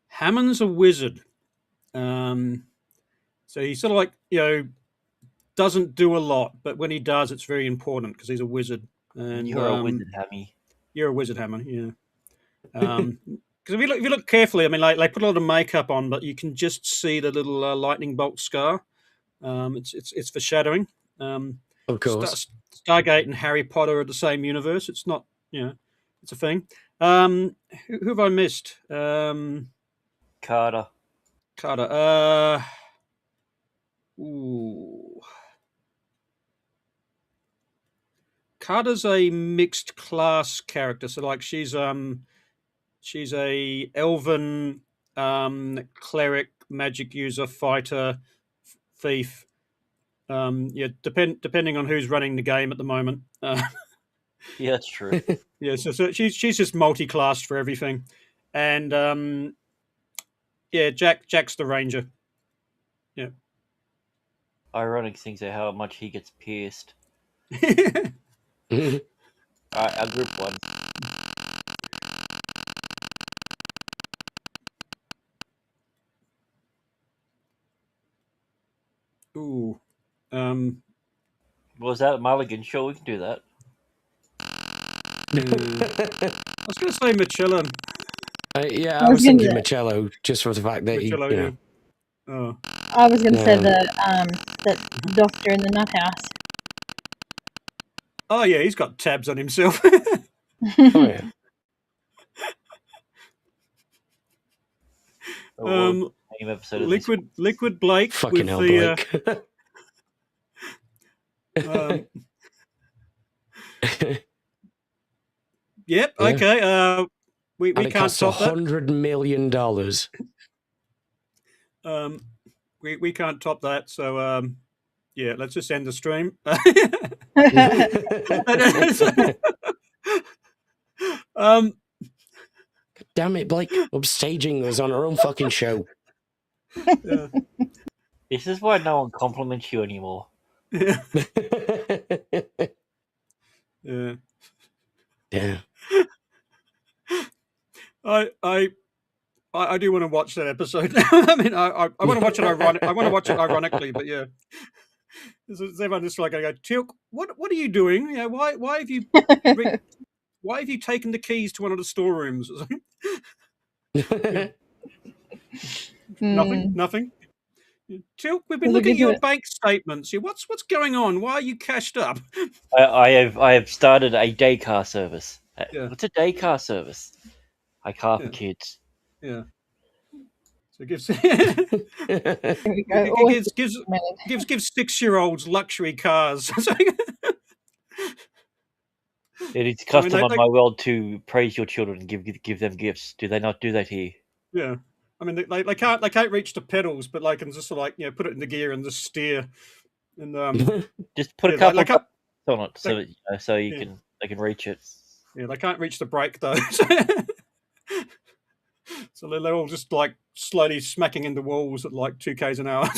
Hammond's a wizard. So he's sort of like, doesn't do a lot, but when he does, it's very important because he's a wizard. And you're a wizard, Hammy. You're a wizard, Hammond. Yeah. Because if you look carefully, I mean, like they put a lot of makeup on, but you can just see the little lightning bolt scar. It's foreshadowing. Of course. Stargate and Harry Potter are the same universe. It's not, it's a thing. Who have I missed? Carter. Carter's a mixed class character. So like she's a elven cleric, magic user, fighter, thief. Depending on who's running the game at the moment. Yeah, that's true. Yeah, so she's just multi-classed for everything, and Jack's the ranger. Yeah. Ironic things are how much he gets pierced. Alright, our group one. Ooh. Was that Mulligan? Sure, we can do that. I was going to say Magellan. I was thinking Machello, just for the fact that he, Oh. I was going to say that doctor in the nut house. Oh yeah, he's got tabs on himself. Oh yeah. Same episode of this one. Liquid Blake Fucking with hell, the Blake. Yep. Yeah. Okay. We And it can't costs top that. $100 million. We can't top that. So yeah, let's just end the stream. Damn it, Blake. Upstaging us on our own fucking show. Yeah. This is why no one compliments you anymore. Yeah. Yeah. Yeah. I do want to watch that episode. I mean, I want to watch it I want to watch it ironically, but yeah. Everyone just like, I go, Tilk, what are you doing? Yeah, why have you taken the keys to one of the storerooms? Yeah. Nothing. Tilk, we've been looking at your bank statements. What's going on? Why are you cashed up? I have started a daycare service. Yeah. What's a daycare service? I car for Yeah. kids. Yeah. So it gives gives 6-year-olds luxury cars. It is custom on my world to praise your children and give them gifts. Do they not do that here? Yeah. I mean, they can't reach the pedals, but they can just put it in the gear and just steer, and just put a couple of on it so they can reach it. Yeah, they can't reach the brake though, so they're all just like slowly smacking into walls at like 2 k's an hour.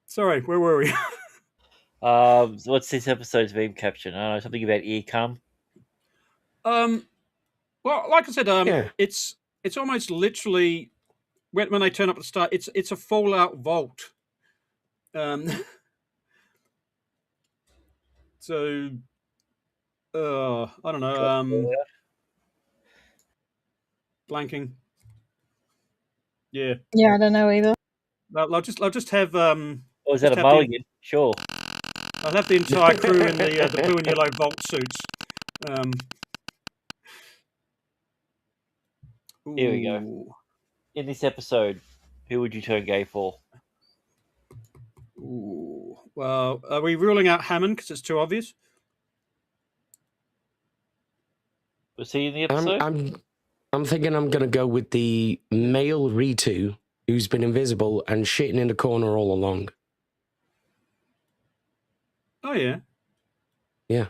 Sorry, where were we? So what's this episode's beam caption? I don't know, something about ear cum. Well, like I said, it's almost literally when they turn up at the start. It's a Fallout vault. So, I don't know. Blanking. Yeah. Yeah, I don't know either. I'll just have. Oh, is that a mulligan? Sure. I'll have the entire crew in the blue and yellow vault suits. Here we go. In this episode, who would you turn gay for? Ooh. Well, are we ruling out Hammond because it's too obvious? Was he in the episode? I'm thinking I'm going to go with the male Ritu who's been invisible and shitting in the corner all along. Oh, yeah. Yeah.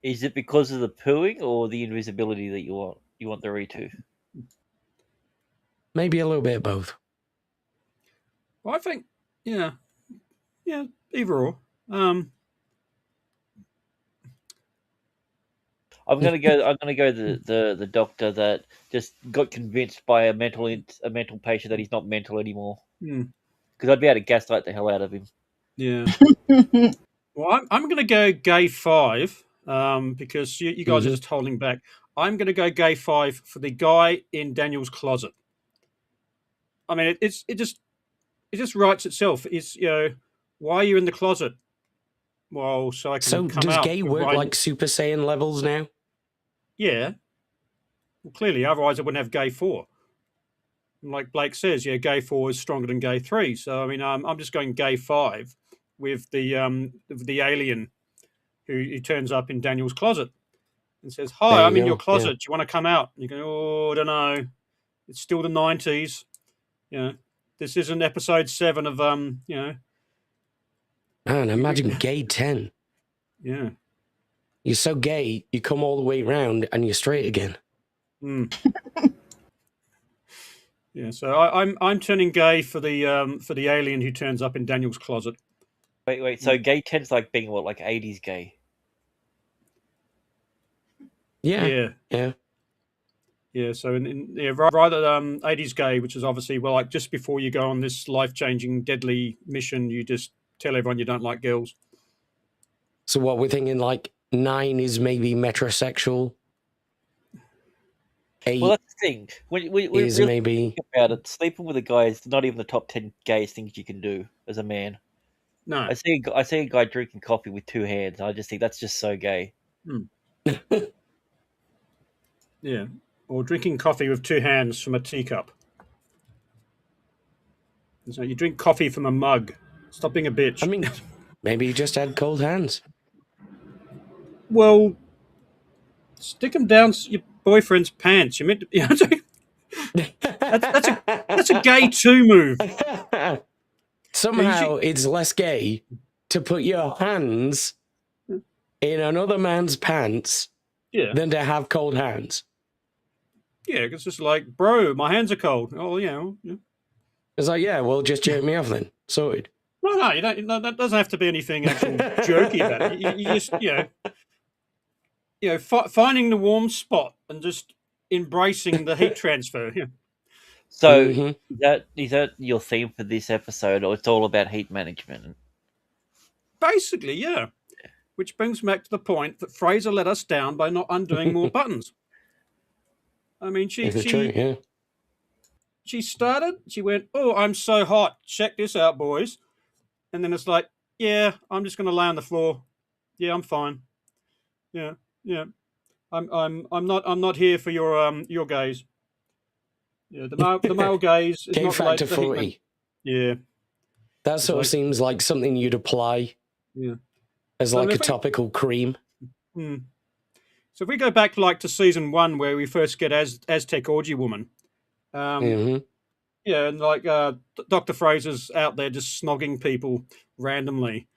Is it because of the pooing or the invisibility that you want? You want the Ritu? Maybe a little bit of both. Well, I think, yeah, either or. I'm gonna go the doctor that just got convinced by a mental patient that he's not mental anymore. Because I'd be able to gaslight the hell out of him. Yeah. Well, I'm gonna go gay 5 because you guys are just holding back. I'm gonna go gay 5 for the guy in Daniel's closet. I mean, it just writes itself. It's why are you in the closet? Well, so I can come does out. Gay work like Super Saiyan levels now? Yeah. Well, clearly, otherwise I wouldn't have Gay 4. And like Blake says, Gay 4 is stronger than Gay 3. So I mean, I'm just going Gay 5 with the alien who turns up in Daniel's closet and says, "Hi, I'm in your closet. Do you want to come out?" And you go, "Oh, I don't know. It's still the 90s. This isn't episode 7 of Man, imagine Gay 10. Yeah. You're so gay, you come all the way around and you're straight again. Yeah, so I'm turning gay for the alien who turns up in Daniel's closet. Wait. So Gay 10's like being what, like 80s gay? Yeah. So rather 80s gay, which is obviously like just before you go on this life-changing, deadly mission, you just tell everyone you don't like girls. So what we're thinking, like 9 is maybe metrosexual. 8 Well, that's the thing. When we is really maybe... think about it, sleeping with a guy is not even the top 10 gayest things you can do as a man. No. I see a guy drinking coffee with 2 hands. And I just think that's just so gay. Yeah. Or drinking coffee with 2 hands from a teacup. So you drink coffee from a mug. Stop being a bitch. I mean, maybe you just had cold hands. Well, stick them down your boyfriend's pants. You meant to, that's a gay 2 move. Somehow it's less gay to put your hands in another man's pants than to have cold hands. Yeah, it's just like, bro, my hands are cold. Oh, yeah. It's like, yeah, well, just jerk me off then. Sorted. No, you don't. No, that doesn't have to be anything actual jerky about it. You just, finding the warm spot and just embracing the heat transfer. Yeah. So is that your theme for this episode, or it's all about heat management? Basically, yeah. Which brings me back to the point that Fraser let us down by not undoing more buttons. I mean, she started. She went, "Oh, I'm so hot. Check this out, boys." And then it's like, "Yeah, I'm just going to lay on the floor. Yeah, I'm fine. Yeah. I'm not here for your gaze. Yeah, the male gaze is Gay not factor related to 40. Yeah. That sort of seems like something you'd apply as like a topical cream. So if we go back to season 1 where we first get Aztec Orgy Woman, and Dr. Fraser's out there just snogging people randomly.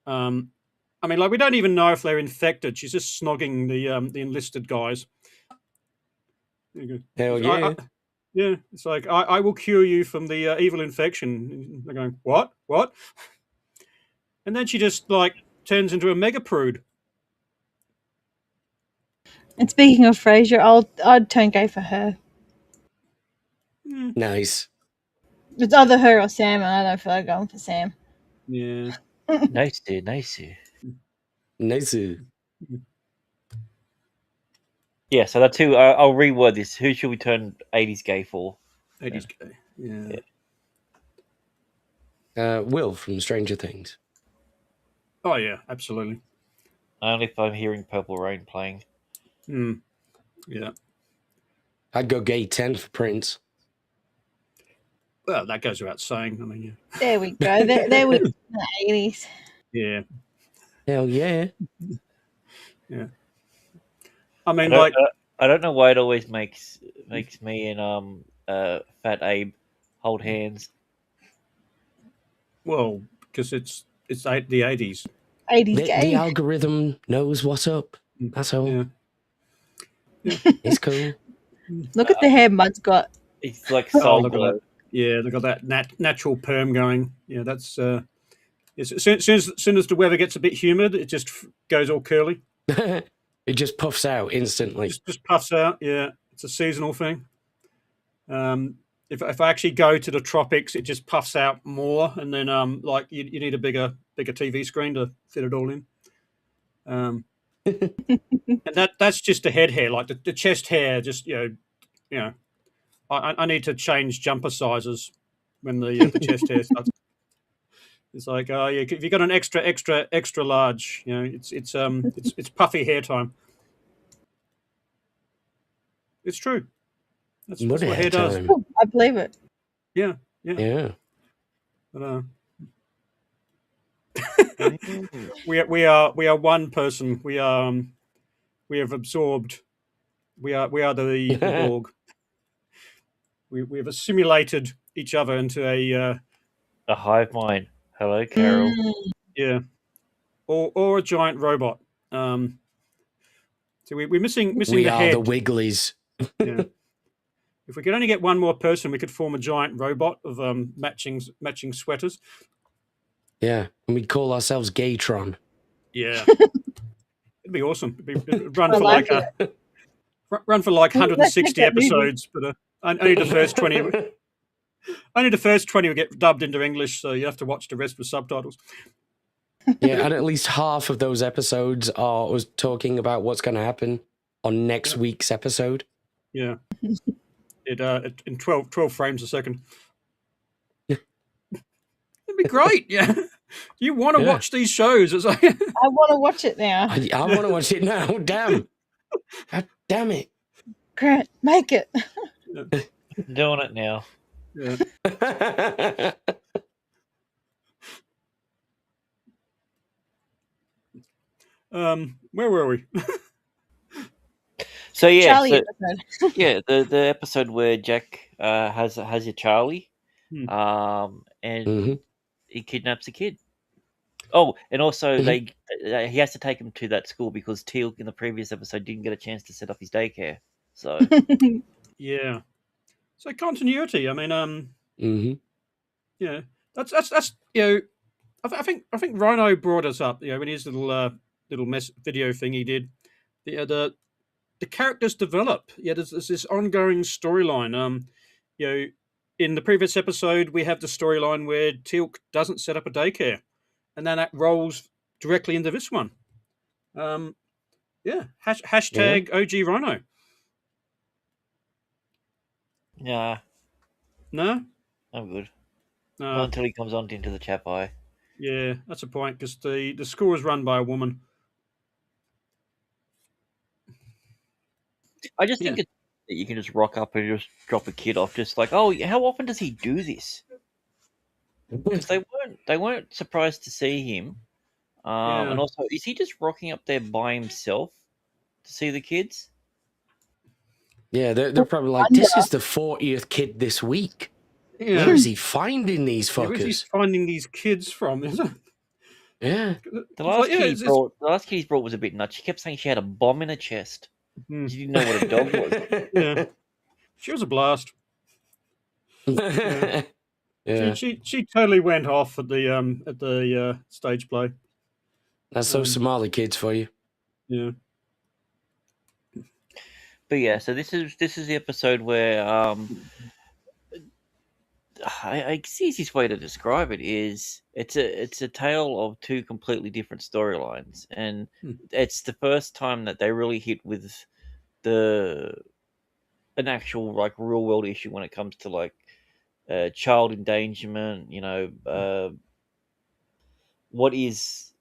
I mean, we don't even know if they're infected. She's just snogging the enlisted guys. Hell yeah. It's like, I will cure you from the evil infection. They're going, what? And then she just turns into a mega prude. And speaking of Frasier, I'd turn gay for her. Nice. It's either her or Sam, and I don't feel like going for Sam. Yeah. Nice. Yeah, so that's who. I'll reword this. Who should we turn 80s gay for? 80s gay. Yeah. Will from Stranger Things. Oh yeah, absolutely. Only if I'm hearing Purple Rain playing. Yeah. I'd go gay 10 for Prince. Well, that goes without saying. I mean, yeah. There we go. There we go in the 80s. Yeah. Hell yeah. Yeah. I mean, I don't know why it always makes me and Fat Abe hold hands. Well, because it's the 80s. 80s gay. The algorithm knows what's up. That's all. Yeah. It's cool. Look at the hair Mud's got. It's like soul glow. Yeah, they've got that natural perm going. Yeah, that's as soon as the weather gets a bit humid, it just goes all curly. It just puffs out instantly. Just puffs out. Yeah, it's a seasonal thing. If I actually go to the tropics, it just puffs out more, and then you need a bigger TV screen to fit it all in. And that's just the head hair, like the chest hair. Just I need to change jumper sizes when the chest hair starts. It's like, oh yeah, if you got an extra large, it's puffy hair time. It's true. That's what hair does. Oh, I believe it. Yeah. But, we are one person. We have absorbed. We are the Borg. We have assimilated each other into a hive mind. Hello, Carol. Yeah, or a giant robot. So we're missing we the head. We are the Wigglies. Yeah. If we could only get one more person, we could form a giant robot of matching sweaters. Yeah, and we'd call ourselves Gaytron. Yeah, it'd be awesome. It'd run for 160 episodes, but only the first 20. Only the first 20 will get dubbed into English, so you have to watch the rest with subtitles. Yeah, and at least half of those episodes was talking about what's going to happen on next week's episode. Yeah. It in 12 frames a second. It'd be great. Yeah. You want to watch these shows? I want to watch it now. I want to watch it now. Damn. God damn it. Grant, make it. Doing it now. Yeah. Where were we? So yeah, Charlie episode. yeah, the episode where Jack has a Charlie, and he kidnaps a kid. Oh, and also he has to take him to that school because Teal in the previous episode didn't get a chance to set up his daycare. So Yeah. So continuity. I mean, yeah, that's I think Rhino brought us up. In his little video thing he did. The characters develop. Yeah, there's this ongoing storyline. In the previous episode, we have the storyline where Teal'c doesn't set up a daycare, and then that rolls directly into this one. Hashtag OG Rhino. nah, No, I'm good. no. Not until he comes on into the chat eye. Yeah, that's a point because the school is run by a woman. I just think that you can just rock up and just drop a kid off, just like, oh, how often does he do this? Because they weren't surprised to see him, and also, is he just rocking up there by himself to see the kids? Yeah, they're probably like, this is the 40th kid this week. Yeah. Where is he finding these fuckers? Where is he finding these kids from? Yeah. The last kid he brought was a bit nuts. She kept saying she had a bomb in her chest. She didn't know what a dog was. Yeah. She was a blast. Yeah. She totally went off at the stage play. That's those Somali kids for you. Yeah. But yeah, so this is the episode where I guess the easiest way to describe it is it's a tale of two completely different storylines, and it's the first time that they really hit with an actual like real world issue when it comes to like child endangerment. What is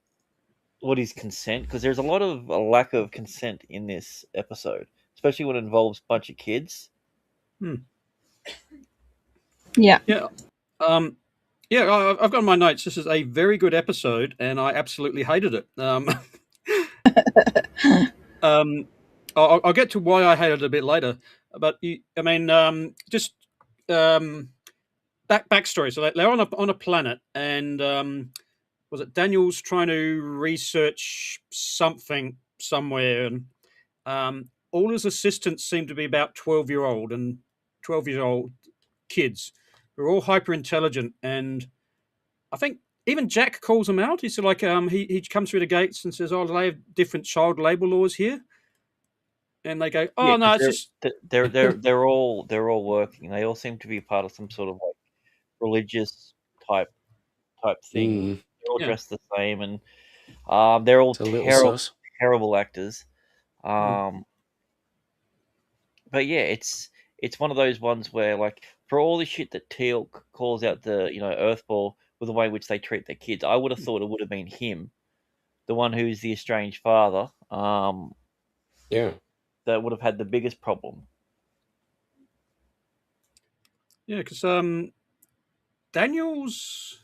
consent? Because there's a lot of a lack of consent in this episode, especially when it involves a bunch of kids. Yeah. Yeah. I've got my notes. This is a very good episode, and I absolutely hated it. I'll get to why I hated it a bit later. But just backstory. So they're on a planet, and was it Daniel's trying to research something somewhere, and all his assistants seem to be about 12-year-old kids who are all hyper intelligent, and I think even Jack calls them out. He's like, he comes through the gates and says, "Oh, they have different child labor laws here," and they go, "Oh no, it's just they're all working. They all seem to be part of some sort of like religious type thing. They're all dressed the same, and they're all terrible actors. But yeah, it's one of those ones where, like, for all the shit that Teal'c calls out the Earthball with the way in which they treat their kids, I would have thought it would have been him, the one who's the estranged father. That would have had the biggest problem. Yeah, because Daniel's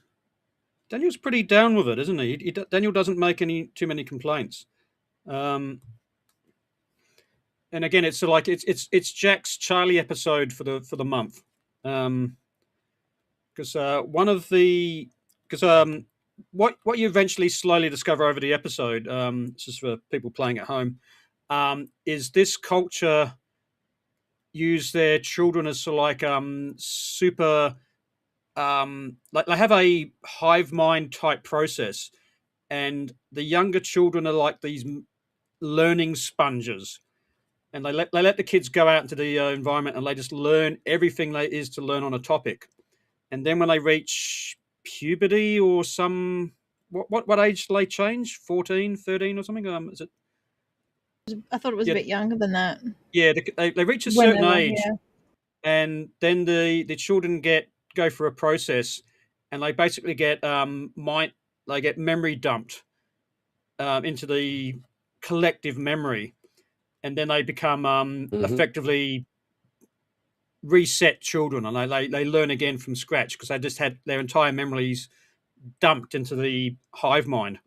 pretty down with it, isn't he? Daniel doesn't make too many complaints. And again, it's like it's Jack's Charlie episode for the month, because what you eventually slowly discover over the episode, just for people playing at home, is this culture use their children as like super, like they have a hive mind type process, and the younger children are like these learning sponges. And they let the kids go out into the environment, and they just learn everything there is to learn on a topic. And then when they reach puberty or some what age do they change? 14, 13 or something? Is it? I thought it was a bit younger than that. Yeah, they reach a When certain they were age, here. and then the children go for a process, and they basically get memory dumped into the collective memory, and then they become effectively reset children, and they learn again from scratch because they just had their entire memories dumped into the hive mind.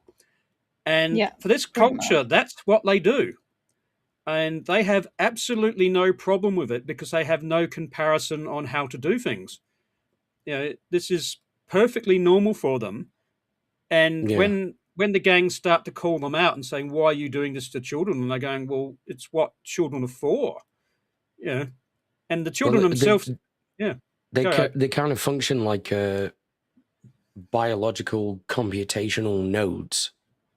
And Yeah, for this pretty culture, much. that's what they do. And they have absolutely no problem with it because they have no comparison on how to do things. This is perfectly normal for them. And Yeah. when the gangs start to call them out and saying, "Why are you doing this to children?" and they're going, "Well, it's what children are for." And the children Well, themselves, they go ahead. they kind of function like biological computational nodes,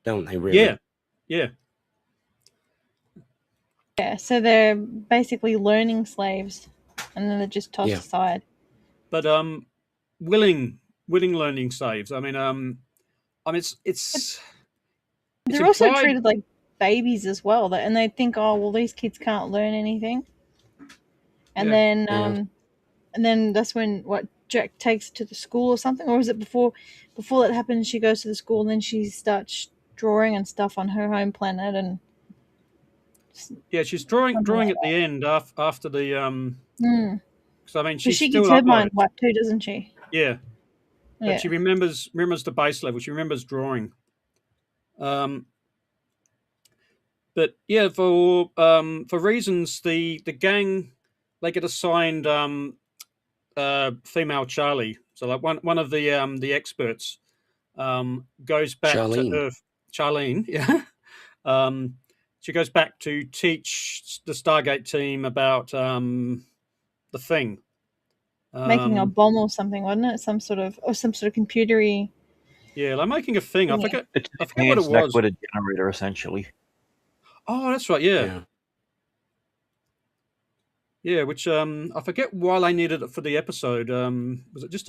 don't they? Really? Yeah. Yeah, so they're basically learning slaves, and then they're just tossed Yeah. aside. But willing learning saves. I mean, it's They're also implied. treated like babies as well, and they think, oh well, these kids can't learn anything. And Yeah. then Yeah. and then that's when what Jack takes to the school or something, or is it before that happens? She goes to the school and then she starts drawing and stuff on her home planet, and Yeah, she's drawing something like at the end after the that. because I mean Because she's she still gets her mind uploaded. wiped too, doesn't she? Yeah, but Yeah. she remembers the base level. She remembers drawing. But yeah, for reasons the gang, they get assigned female Charlie. So like one of the experts goes back to Charlene. Earth. Charlene, yeah. She goes back to teach the Stargate team about the thing. Making a bomb or something, wasn't it? Some sort of computery. Yeah, like making a thing. I thingy. forget. It's I an forget what it enhanced was. aquatic generator, essentially. Oh, that's right. Yeah, Yeah. yeah. Which I forget why they needed it for the episode. Was it just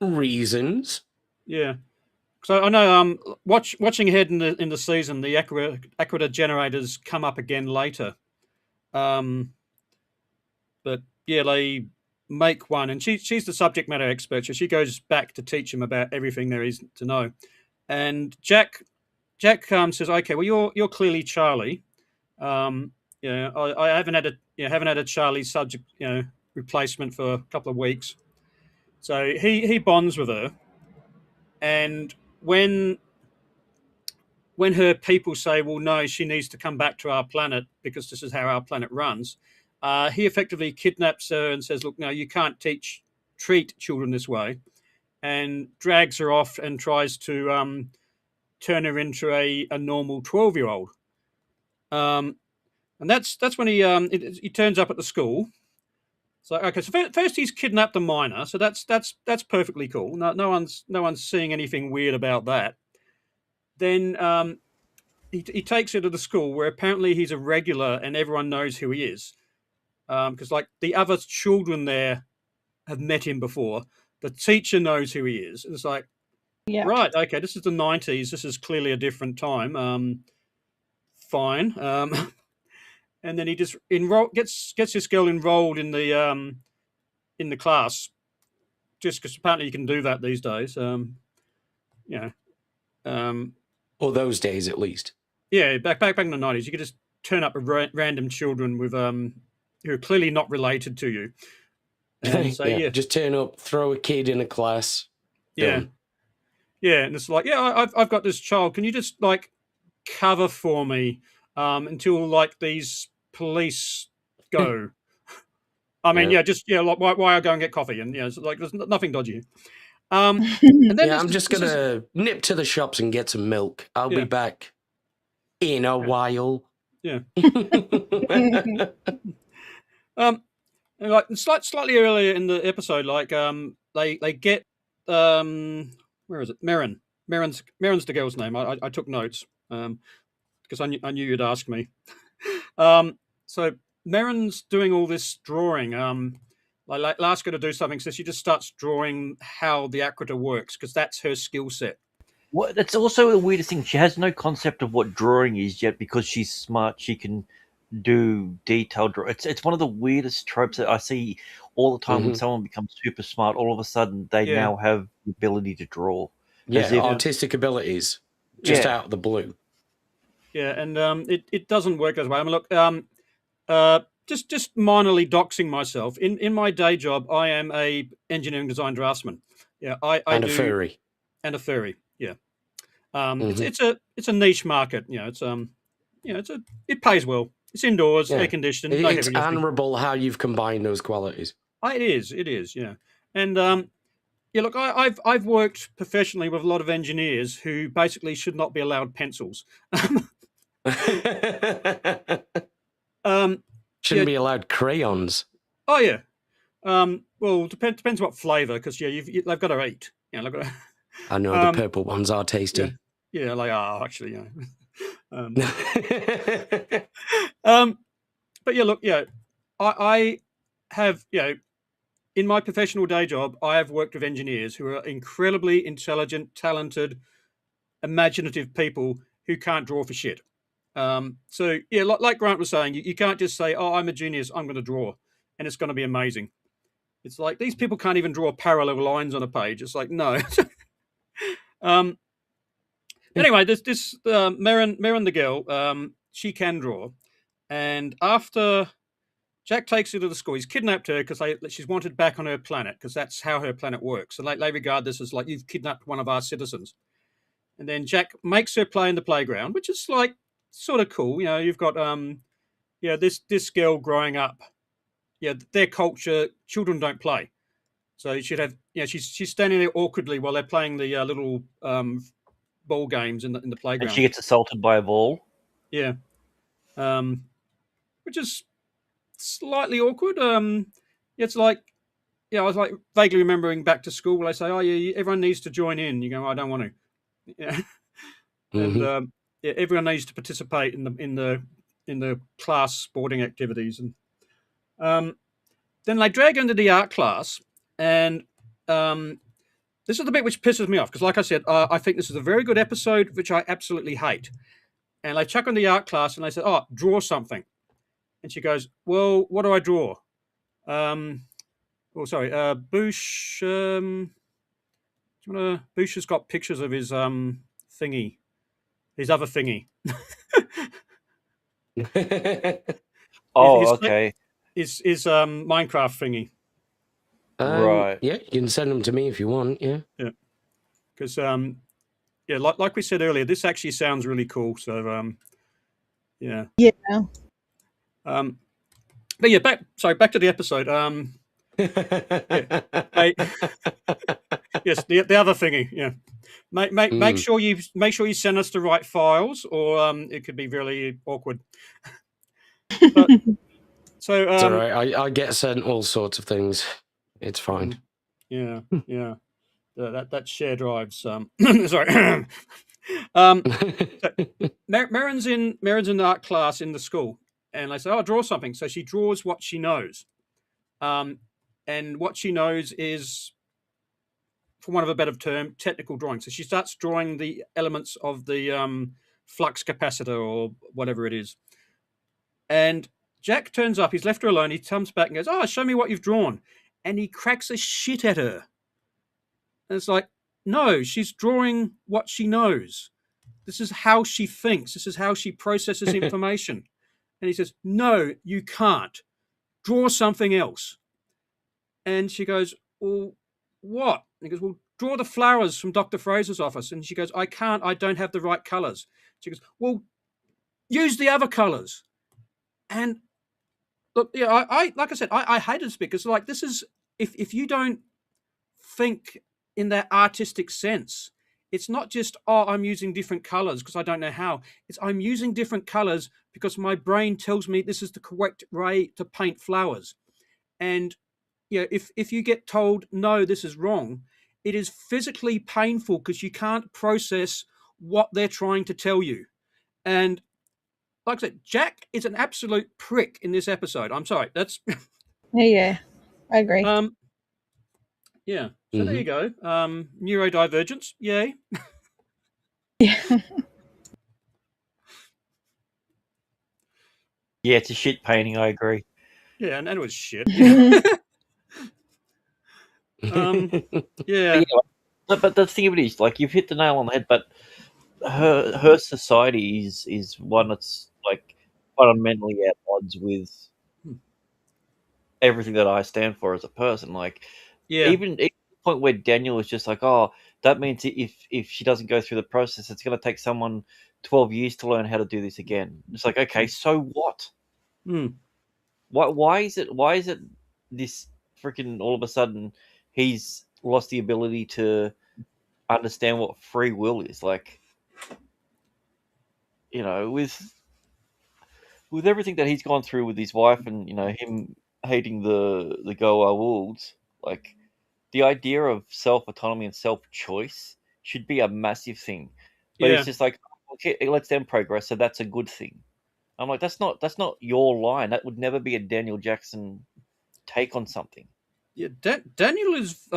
Reasons. yeah? So I know watching ahead in the season, the aquatic generators come up again later. But yeah, they make one, and she's the subject matter expert, so she goes back to teach him about everything there is to know. And Jack says, "Okay, well you're clearly Charlie. I haven't had a Charlie subject replacement for a couple of weeks." So he bonds with her, and when her people say, "Well, no, she needs to come back to our planet because this is how our planet runs," he effectively kidnaps her and says, "Look, no, you can't treat children this way," and drags her off and tries to turn her into a normal 12-year-old. And that's when he turns up at the school. So okay, so first he's kidnapped a minor, so that's perfectly cool. No one's seeing anything weird about that. Then he takes her to the school where apparently he's a regular and everyone knows who he is, because like the other children there have met him before. The teacher knows who he is. It's like, Yeah. right, okay, this is the 90s. This is clearly a different time. Fine. And then he just gets this girl enrolled in the class, just because apparently you can do that these days. Or those days, at least. Yeah, back in the 90s, you could just turn up with random children with who are clearly not related to you, and say, yeah, just turn up, throw a kid in a class. yeah, Done. yeah, and it's like, yeah, I've got this child. Can you just like cover for me until like these police go? I mean, like why I go and get coffee, and it's like there's nothing dodgy. And then I'm just gonna nip to the shops and get some milk. I'll be back in a while. Yeah. Like slightly earlier in the episode, like they get where is it? Merrin. Merrin's the girl's name. I took notes because I knew you'd ask me. So Merrin's doing all this drawing. Like ask her to do something, so she just starts drawing how the acrobat works because that's her skill set. That's also the weirdest thing. She has no concept of what drawing is yet because she's smart. She can do detailed draw. It's one of the weirdest tropes that I see all the time when someone becomes super smart. All of a sudden, they now have the ability to draw. Yeah, artistic abilities just out of the blue. Yeah, and it doesn't work as well. I mean, look, just minorly doxing myself. In my day job, I am a engineering design draftsman. Yeah, I do, a furry. And a furry. Yeah, it's a niche market. It pays well. It's indoors, air conditioned. It's admirable how you've combined those qualities. It is. Yeah, and look, I've worked professionally with a lot of engineers who basically should not be allowed pencils. Shouldn't be allowed crayons. Oh yeah. Well, depends what flavour, because they've got to eat. I know the purple ones are tasty. Yeah, they are actually. But look, I have in my professional day job, I have worked with engineers who are incredibly intelligent, talented, imaginative people who can't draw for shit. So like Grant was saying, you can't just say, "Oh, I'm a genius, I'm going to draw, and it's going to be amazing." It's like these people can't even draw parallel lines on a page. It's like, no. Anyway, this Merrin the girl, she can draw, and after Jack takes her to the school, he's kidnapped her because she's wanted back on her planet, because that's how her planet works. So they regard this as like, you've kidnapped one of our citizens. And then Jack makes her play in the playground, which is like sort of cool. You've got this girl growing up. Their culture, children don't play. So you should have she's standing there awkwardly while they're playing the little ball games in the playground. And she gets assaulted by a ball. Yeah. Which is slightly awkward. It's like, I was like vaguely remembering back to school where they say, "Oh yeah, everyone needs to join in." You go, "I don't want to." Yeah. And everyone needs to participate in the class sporting activities. And then they drag her into the art class, and this is the bit which pisses me off, because like I said, I think this is a very good episode, which I absolutely hate. And they chuck her in the art class and they say, "Oh, draw something." And she goes, "Well, what do I draw?" Boosh. Boosh has got pictures of his thingy, his other thingy. Okay. His Minecraft thingy. Right. Yeah, you can send them to me if you want. Yeah. Yeah. Because like we said earlier, this actually sounds really cool. So yeah. Yeah. But yeah, back to the episode. Yes, the other thingy. Yeah. Make sure you send us the right files, or it could be really awkward. But, so it's all right. I get sent all sorts of things. It's fine. Yeah. That share drives. Sorry. Marin's in the art class in the school, and they say, "Oh, draw something." So she draws what she knows, and what she knows is, for want of a better term, technical drawing. So she starts drawing the elements of the flux capacitor or whatever it is. And Jack turns up. He's left her alone. He comes back and goes, "Oh, show me what you've drawn." And he cracks a shit at her. And it's like, no, she's drawing what she knows. This is how she thinks. This is how she processes information. And he says, "No, you can't. Draw something else." And she goes, "Well, what?" And he goes, "Well, draw the flowers from Dr. Fraser's office." And she goes, "I can't. I don't have the right colors." She goes, "Well, use the other colors." And look, I like I said, I hate this because, like, this is, if you don't think in that artistic sense, it's not just, "Oh, I'm using different colors because I don't know how." It's, I'm using different colors because my brain tells me this is the correct way to paint flowers. And if you get told, "No, this is wrong," it is physically painful because you can't process what they're trying to tell you. And like I said, Jack is an absolute prick in this episode. I'm sorry. That's Yeah. I agree. Yeah. So there you go. Neurodivergence. Yay. Yeah. Yeah, it's a shit painting. I agree. Yeah, and it was shit. Yeah. Yeah. But the thing of it is, like, you've hit the nail on the head. But her society is one that's like fundamentally at odds with everything that I stand for as a person. Like, Yeah. even the point where Daniel was just like, "Oh, that means if she doesn't go through the process, it's going to take someone 12 years to learn how to do this again." It's like, okay, so what? Hmm. Why is it this freaking all of a sudden he's lost the ability to understand what free will is? Like, with everything that he's gone through with his wife, and him hating the Goa Wolves, like, the idea of self autonomy and self choice should be a massive thing. But Yeah. it's just like, okay, it lets them progress, so that's a good thing. I'm like, that's not your line. That would never be a Daniel Jackson take on something. Yeah. Daniel is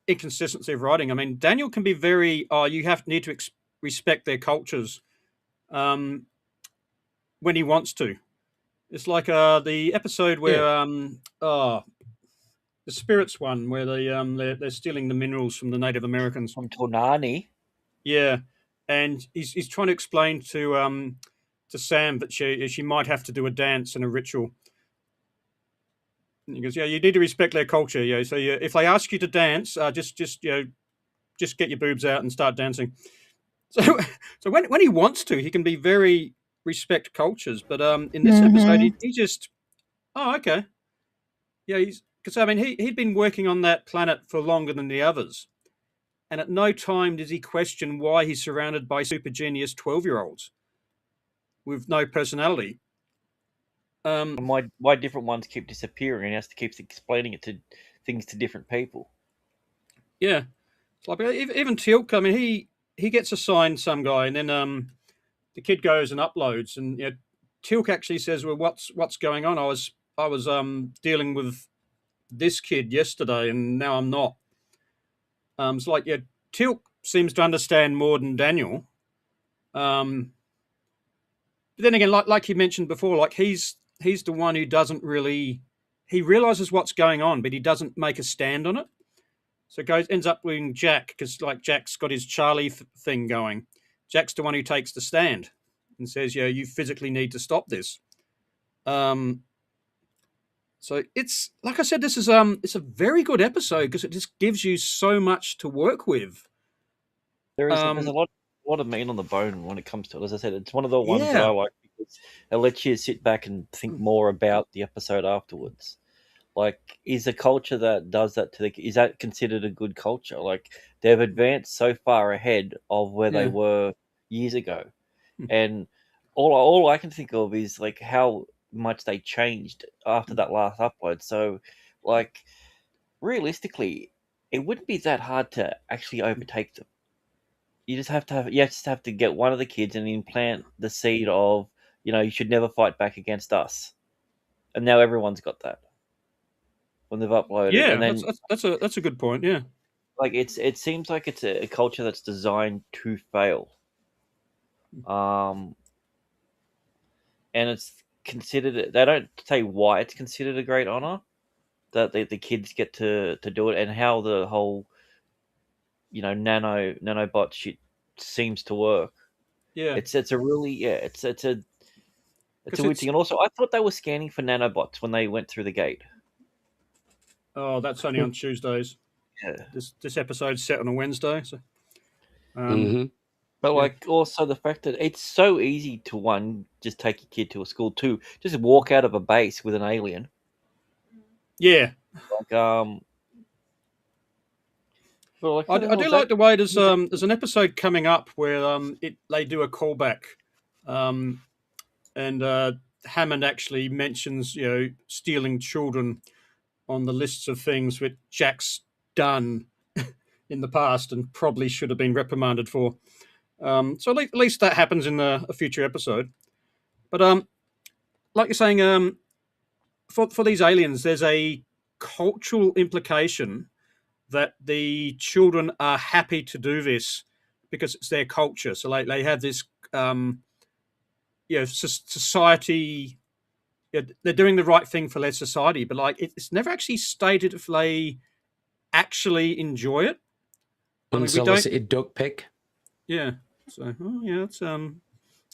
inconsistency of writing. I mean, Daniel can be very you need to respect their cultures when he wants to. It's like the episode where the spirits one where they're stealing the minerals from the Native Americans. From Tonani. Yeah, and he's trying to explain to Sam that she might have to do a dance and a ritual. And he goes, "Yeah, you need to respect their culture. Yeah, so if they ask you to dance, just get your boobs out and start dancing." So so when he wants to, he can be very respect cultures. But in this episode, he just okay. Yeah, because I mean he'd been working on that planet for longer than the others, and at no time does he question why he's surrounded by super genius 12-year-olds with no personality. And why different ones keep disappearing, and he has to keep explaining it to things to different people. Yeah, it's like even Teal'c. I mean, he gets assigned some guy, and then the kid goes and uploads, and Teal'c actually says, "Well, what's going on? I was dealing with this kid yesterday, and now I'm not." It's like Teal'c seems to understand more than Daniel. But then again, like you mentioned before, like he's the one who doesn't really he realizes what's going on, but he doesn't make a stand on it. So ends up with Jack because like Jack's got his Charlie thing going. Jack's the one who takes the stand and says, "Yeah, you physically need to stop this." So it's like I said, this is it's a very good episode because it just gives you so much to work with. There's a lot of meat on the bone when it comes to it. As I said, it's one of the ones that I Yeah. like because it lets you sit back and think more about the episode afterwards. Like, is a culture that does that is that considered a good culture? Like, they've advanced so far ahead of where they Yeah. were years ago, and all I can think of is like how much they changed after that last upload. So, like, realistically, it wouldn't be that hard to actually overtake them. You just have to get one of the kids and implant the seed of, you should never fight back against us. And now everyone's got that when they've uploaded. Yeah, And then, that's a good point. Yeah. like, it seems like it's a culture that's designed to fail. And it's considered, they don't say why it's considered a great honor that the kids get to do it, and how the whole nanobot shit seems to work. Yeah. It's a really, it's a Because weird thing. And also, I thought they were scanning for nanobots when they went through the gate. that's only on Tuesdays. Yeah. This episode's set on a Wednesday, so But Yeah. like, also the fact that it's so easy to, one, just take your kid to a school, two, just walk out of a base with an alien. yeah. Like, but like, I do like the way there's an episode coming up where they do a callback, and Hammond actually mentions stealing children on the lists of things which Jack's done in the past and probably should have been reprimanded for. So at least that happens in a future episode. But like you're saying, for these aliens, there's a cultural implication that the children are happy to do this because it's their culture. So they have this, society. They're doing the right thing for their society, but like it's never actually stated if they actually enjoy it. Unsolicited duck pic. Yeah. So,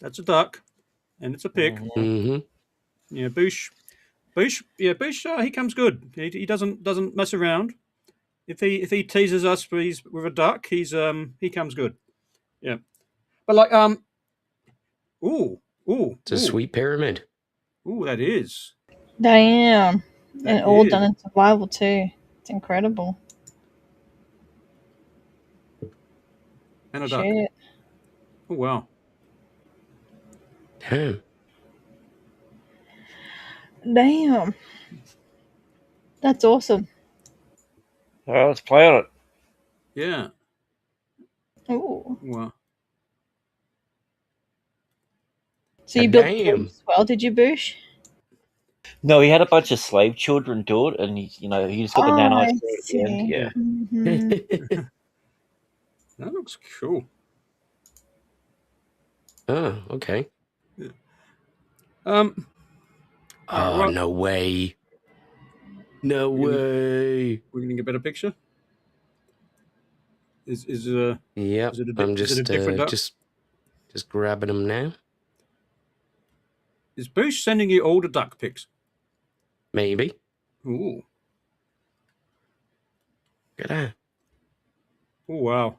that's a duck, and it's a pig. Mm-hmm. Yeah, Boosh. Boosh. He comes good. He doesn't mess around. If he teases us with a duck, he comes good. Yeah, but like It's a sweet pyramid. That is. Damn. That And all is. done in survival too. It's incredible. And a duck. Shit. Oh wow. Damn. Damn. That's awesome. Let's play on it. Yeah. Ooh. Wow. So you built Damn. Boosh as well, did you, Boosh? No, he had a bunch of slave children do it, and he just got the Oh, I nanites there at the end. see. Yeah. Mhm. That looks cool. Oh, okay. Yeah. Oh, Right. no way. No way. We're gonna get a better picture. Is Yep. is it a I'm different duck? just grabbing them now. Is Boosh sending you all the duck pics? Maybe. Ooh. Look at that. Oh wow.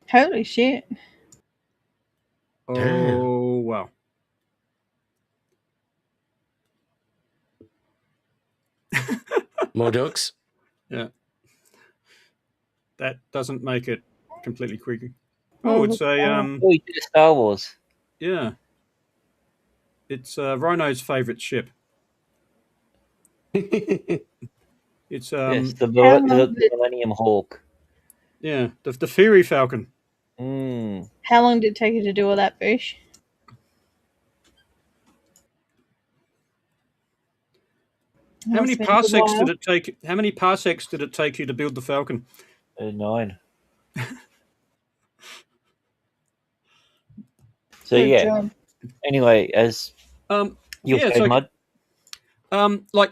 Holy shit. Damn. Oh wow. More ducks. Yeah. That doesn't make it completely creepy. Oh, Oh, it's look a at Oh, he did a Star Wars. yeah. It's Rhino's favorite ship. It's Yes, How long the did Millennium Hawk. yeah, the Fury Falcon. How long did it take you to do all that, Boosh? How many Must have been a good parsecs while. did it take? How many parsecs did it take you to build the Falcon? 9. So Good yeah. job. Anyway, as you Yeah, say, so Mud. like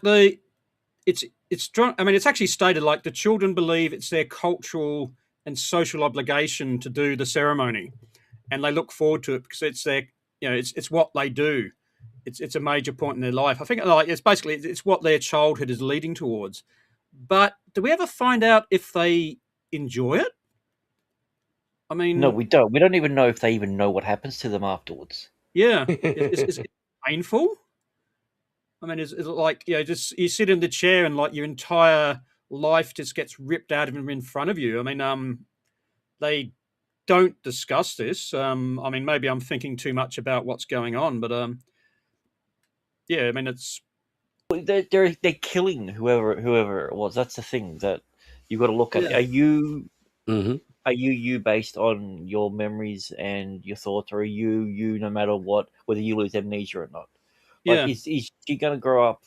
it's strong. I mean, it's actually stated like the children believe it's their cultural and social obligation to do the ceremony, and they look forward to it because it's their, it's what they do. It's a major point in their life. I think like it's basically it's what their childhood is leading towards. But do we ever find out if they enjoy it? I mean, No, we don't. We don't even know if they even know what happens to them afterwards. yeah, is it painful? I mean, is it like just you sit in the chair and like your entire life just gets ripped out of in front of you? I mean, they don't discuss this. I mean, maybe I'm thinking too much about what's going on, but yeah, I mean, it's They're killing whoever it was. That's the thing that you've got to look at. Yeah. Are you Mm-hmm. are you based on your memories and your thoughts, or are you no matter what, whether you lose amnesia or not? Like, yeah, is she going to grow up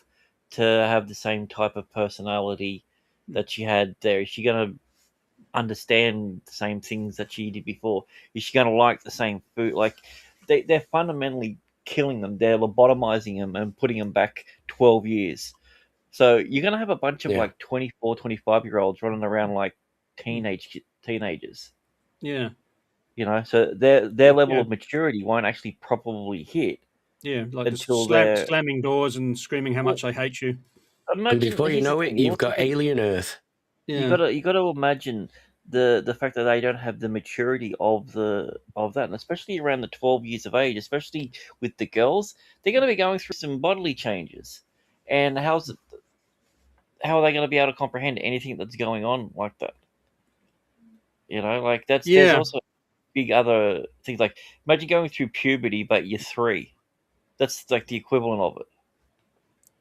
to have the same type of personality that she had there? Is she going to understand the same things that she did before? Is she going to like the same food? Like, they're fundamentally killing them. They're lobotomizing them and putting them back 12 years. So you're going to have a bunch of Yeah. like 24, 25-year-olds running around like teenagers. yeah, So their level yeah. of maturity won't actually probably hit Yeah, like just until they're. slamming doors and screaming how much they hate you. And Imagine, before you here's the know it, thing, you've got Alien Earth. Yeah, you gotta imagine the fact that they don't have the maturity of that, and especially around the 12 years of age, especially with the girls, they're going to be going through some bodily changes, and how are they going to be able to comprehend anything that's going on like that? Like there's yeah, also big other things, like imagine going through puberty but you're 3. That's like the equivalent of it.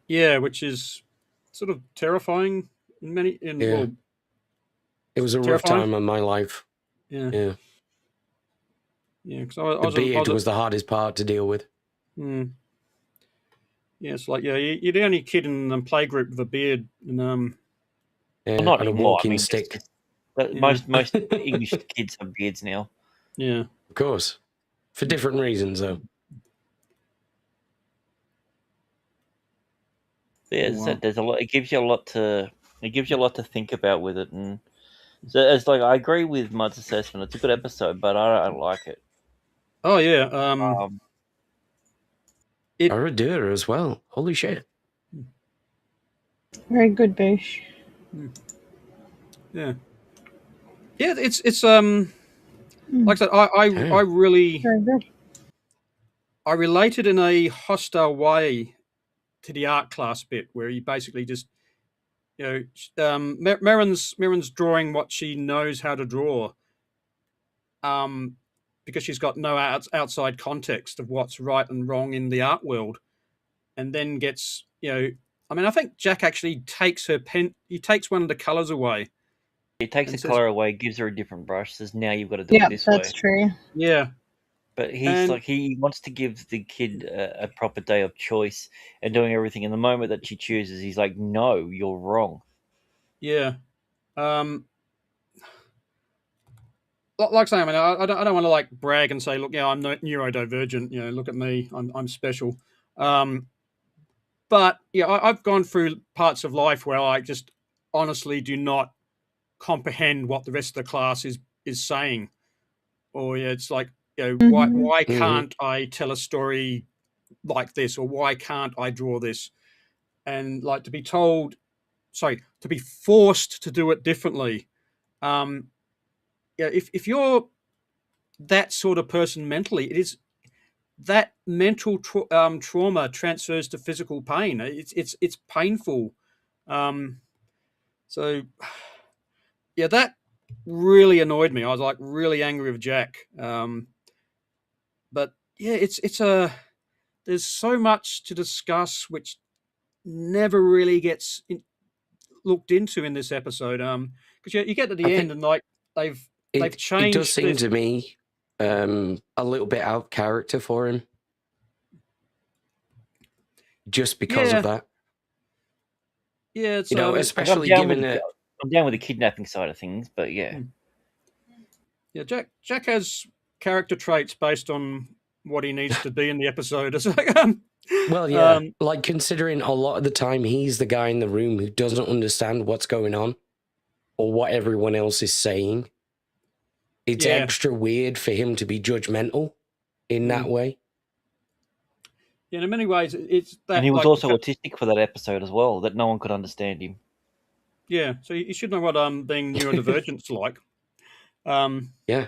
yeah, which is sort of terrifying Yeah. well, It was a rough terrifying. time in my life. Yeah, Yeah. yeah. Because The beard was the hardest part to deal with. Hmm. Yeah, it's like you're the only kid in the playgroup with a beard, and Yeah, Well, not and a anymore. walking stick. Most English kids have beards now. Yeah, of course, for different reasons though. Yeah, wow. there's a lot. It gives you a lot to think about with it, and so it's like I agree with Mud's assessment. It's a good episode, but I don't like it. Oh yeah. I read her as well. Holy shit. Very good, Boosh. Yeah. Yeah, it's like I said, I really Very good. I related in a hostile way to the art class bit where he basically just Merrin's drawing what she knows how to draw, because she's got no outside context of what's right and wrong in the art world, and then gets I mean, I think Jack actually takes her pen. He takes one of the colors away. He takes the says, color away, gives her a different brush, says, "Now you've got to do Yeah, it this way." that's true. Yeah, But and he wants to give the kid a proper day of choice and doing everything. In the moment that she chooses, he's like, "No, you're wrong." yeah. Like saying, I mean, I don't want to like brag and say, look, yeah, I'm neurodivergent. Look at me, I'm special. But yeah, I've gone through parts of life where I just honestly do not comprehend what the rest of the class is saying, or it's like, why can't I tell a story like this, or why can't I draw this, and like to be forced to do it differently. If you're that sort of person mentally, it is that mental trauma transfers to physical pain. It's painful. So yeah, that really annoyed me. I was like really angry with Jack. But yeah, there's so much to discuss which never really gets looked into in this episode. Because you get to the end and like they've changed. It does seem to me a little bit out of character for him, just because of that. Yeah, it's especially given it. I'm down with the kidnapping side of things, but yeah. Yeah, Jack has character traits based on what he needs to be in the episode. It's like, well, yeah, like considering a lot of the time he's the guy in the room who doesn't understand what's going on or what everyone else is saying. It's extra weird for him to be judgmental in that way. Yeah, in many ways, it's that. And he was also autistic for that episode as well, that no one could understand him. Yeah, so you should know what being neurodivergent's like. Yeah.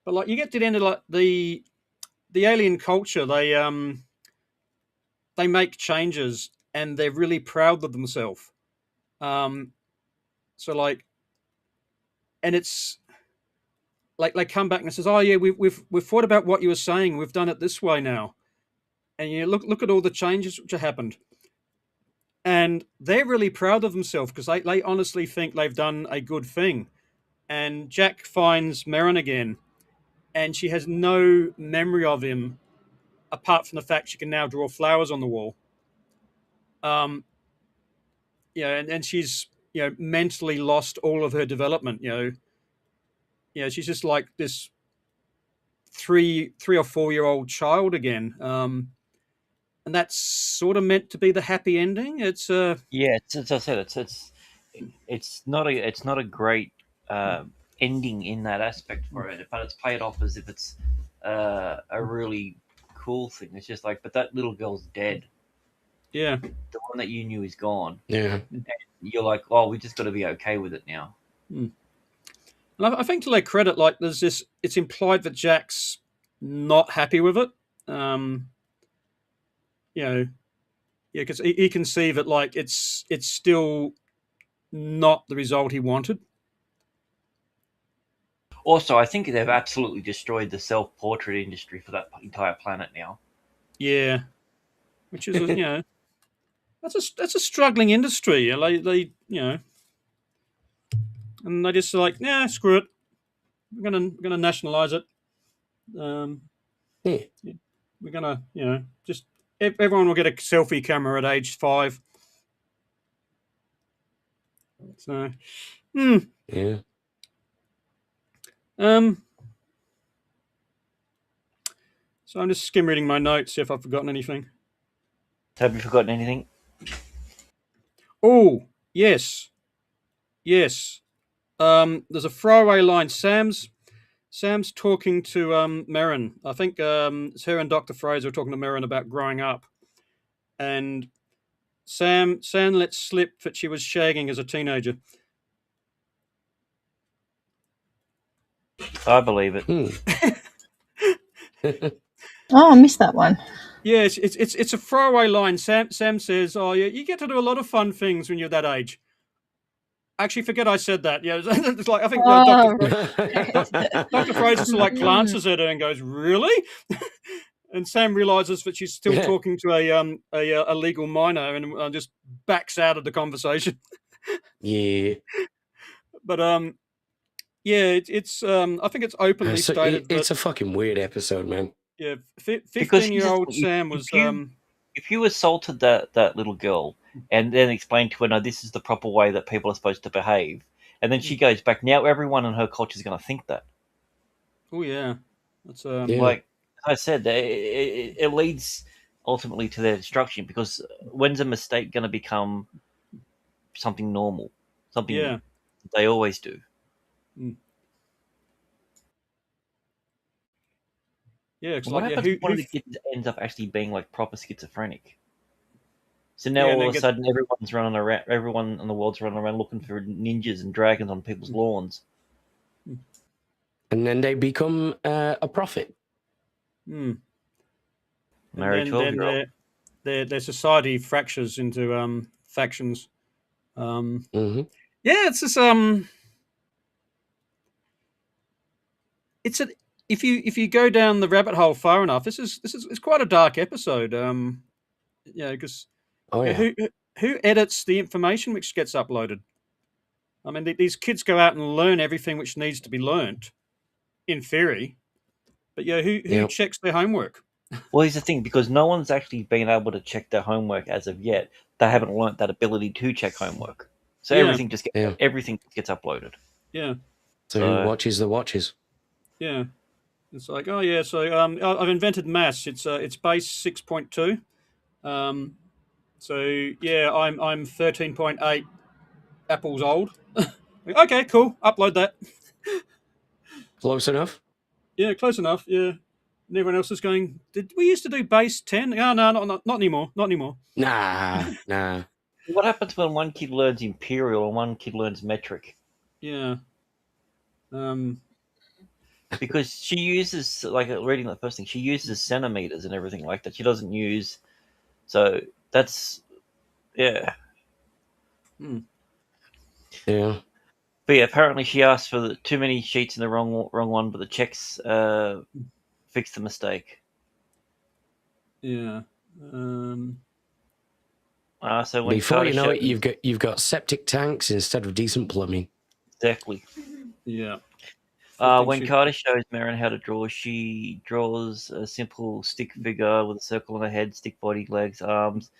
But like you get to the end of like the alien culture, they make changes and they're really proud of themselves. So like, and it's like they come back and says, "Oh yeah, we've thought about what you were saying. We've done it this way now." And you look at all the changes which have happened, and they're really proud of themselves because they honestly think they've done a good thing. And Jack finds Merrin again, and she has no memory of him apart from the fact she can now draw flowers on the wall. And she's mentally lost all of her development. She's just like this 3 or 4 year old child again. And that's sort of meant to be the happy ending. It's as I said, it's not a great ending in that aspect for it, but it's played off as if it's a really cool thing. It's just like, but that little girl's dead. Yeah, the one that you knew is gone. Yeah, and you're like, oh, we just got to be okay with it now. And I think to their credit, like there's this, it's implied that Jack's not happy with it. Because he can see that like it's still not the result he wanted. Also, I think they've absolutely destroyed the self-portrait industry for that entire planet now. Yeah, which is that's a struggling industry. They and they just like, yeah, screw it, we're gonna nationalize it. Yeah. We're gonna just everyone will get a selfie camera at age 5. So, Yeah. So I'm just skim reading my notes, see if I've forgotten anything. Have you forgotten anything? Oh, yes. There's a throwaway line. Sam's talking to Merrin. I think it's her and Dr. Fraser are talking to Merrin about growing up, and Sam let slip that she was shagging as a teenager. I believe it. Oh, I missed that one. Yeah, it's a throwaway line. Sam says, "Oh, yeah, you get to do a lot of fun things when you're that age." Actually, forget I said that. Yeah, it's like I think Dr. Fraser sort of like glances at her and goes, "Really?" And Sam realizes that she's still talking to a legal minor and just backs out of the conversation. Yeah. But yeah, it's I think it's openly stated it's that, a fucking weird episode, man. yeah, Because 15-year-old Sam was if you assaulted that little girl and then explained to her, no, this is the proper way that people are supposed to behave, and then she goes back, now everyone in her culture is going to think that. Oh yeah, that's like I said, it leads ultimately to their destruction, because when's a mistake going to become something normal, something they always do? Yeah, it's what like, happens if one of the kids ends up actually being like proper schizophrenic? So now all of a sudden everyone's running around, everyone in the world's running around looking for ninjas and dragons on people's lawns. And then they become a prophet. And Marry 12-year-old. Their society fractures into factions. Mm-hmm. Yeah, it's just it's a if you go down the rabbit hole far enough, it's quite a dark episode. Because who edits the information which gets uploaded? I mean, these kids go out and learn everything which needs to be learnt, in theory. But yeah, who checks their homework? Well, here's the thing, because no one's actually been able to check their homework as of yet. They haven't learnt that ability to check homework, so everything just gets uploaded. Yeah. So who watches the watches? Yeah. It's like, oh yeah, so I've invented maths. It's base 6.2. So yeah, I'm 13.8 apples old. Okay, cool. Upload that. Close enough? Yeah, close enough. Yeah. And everyone else is going, did we used to do base 10? Oh, no, not anymore. Not anymore. Nah. What happens when one kid learns imperial and one kid learns metric? Yeah. Because she uses, like reading that first thing, she uses centimeters and everything like that. She doesn't use, so that's Yeah. But yeah, apparently she asked for too many sheets in the wrong one, but the checks fixed the mistake. Yeah. So when before you know it, you've got septic tanks instead of decent plumbing. Exactly. Yeah. When Carter shows Merrin how to draw, she draws a simple stick figure with a circle on her head, stick body, legs, arms,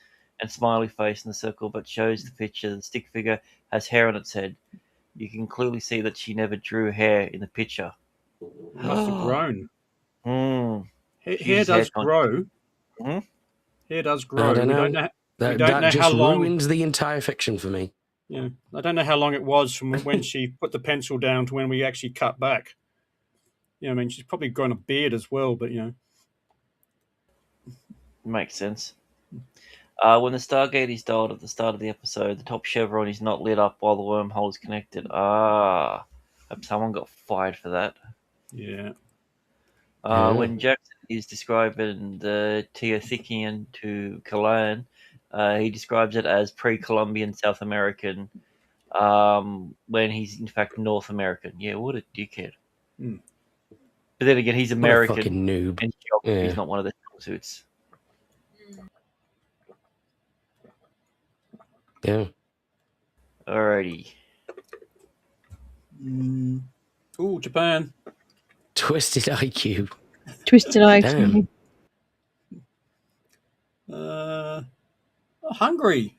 and smiley face in the circle, but shows the picture. The stick figure has hair on its head. You can clearly see that she never drew hair in the picture. It must have grown. Hair does grow. Mm-hmm. Hair does grow. I don't know. We don't know That just how long. ruins the entire fiction for me. Yeah, I don't know how long it was from when she put the pencil down to when we actually cut back. I mean, she's probably grown a beard as well, but Makes sense. When the Stargate is dialed at the start of the episode, the top chevron is not lit up while the wormhole is connected. Hope someone got fired for that. Yeah. When Jackson is describing the Teothikian to Kalan, he describes it as pre-Columbian South American, when he's in fact North American. Yeah, what a dickhead. But then again, he's American. What a fucking noob. And he's not one of the suits. Yeah. Alrighty. Oh, Japan. Twisted IQ. Twisted IQ. Damn. Hungry.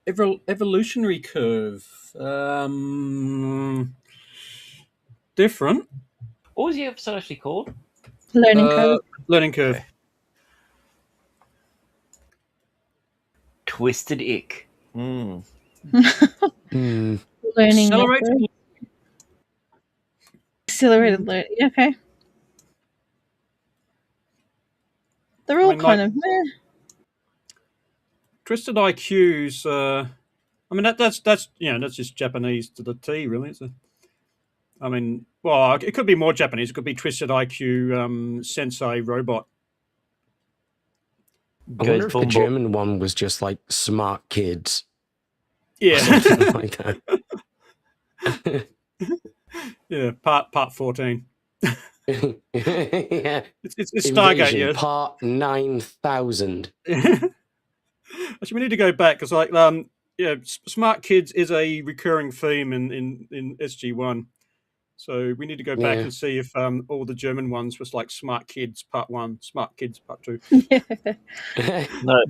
Evolutionary curve. Different. What was the episode actually called? Learning curve. Learning curve. Okay. Twisted Ick. Learning Accelerated. curve. Accelerated learning. Okay. They're all kind of meh. Twisted IQs. I mean that's just Japanese to the T, really. I mean, well, it could be more Japanese. It could be Twisted IQ Sensei Robot. I wonder if the German one was just like Smart Kids. Yeah, something like that. Yeah, part 14. Yeah. It's Stargate, yeah. Part 9000. Actually, we need to go back because, Smart Kids is a recurring theme in SG1. So we need to go back and see if all the German ones was like Smart Kids Part 1, Smart Kids Part 2. No,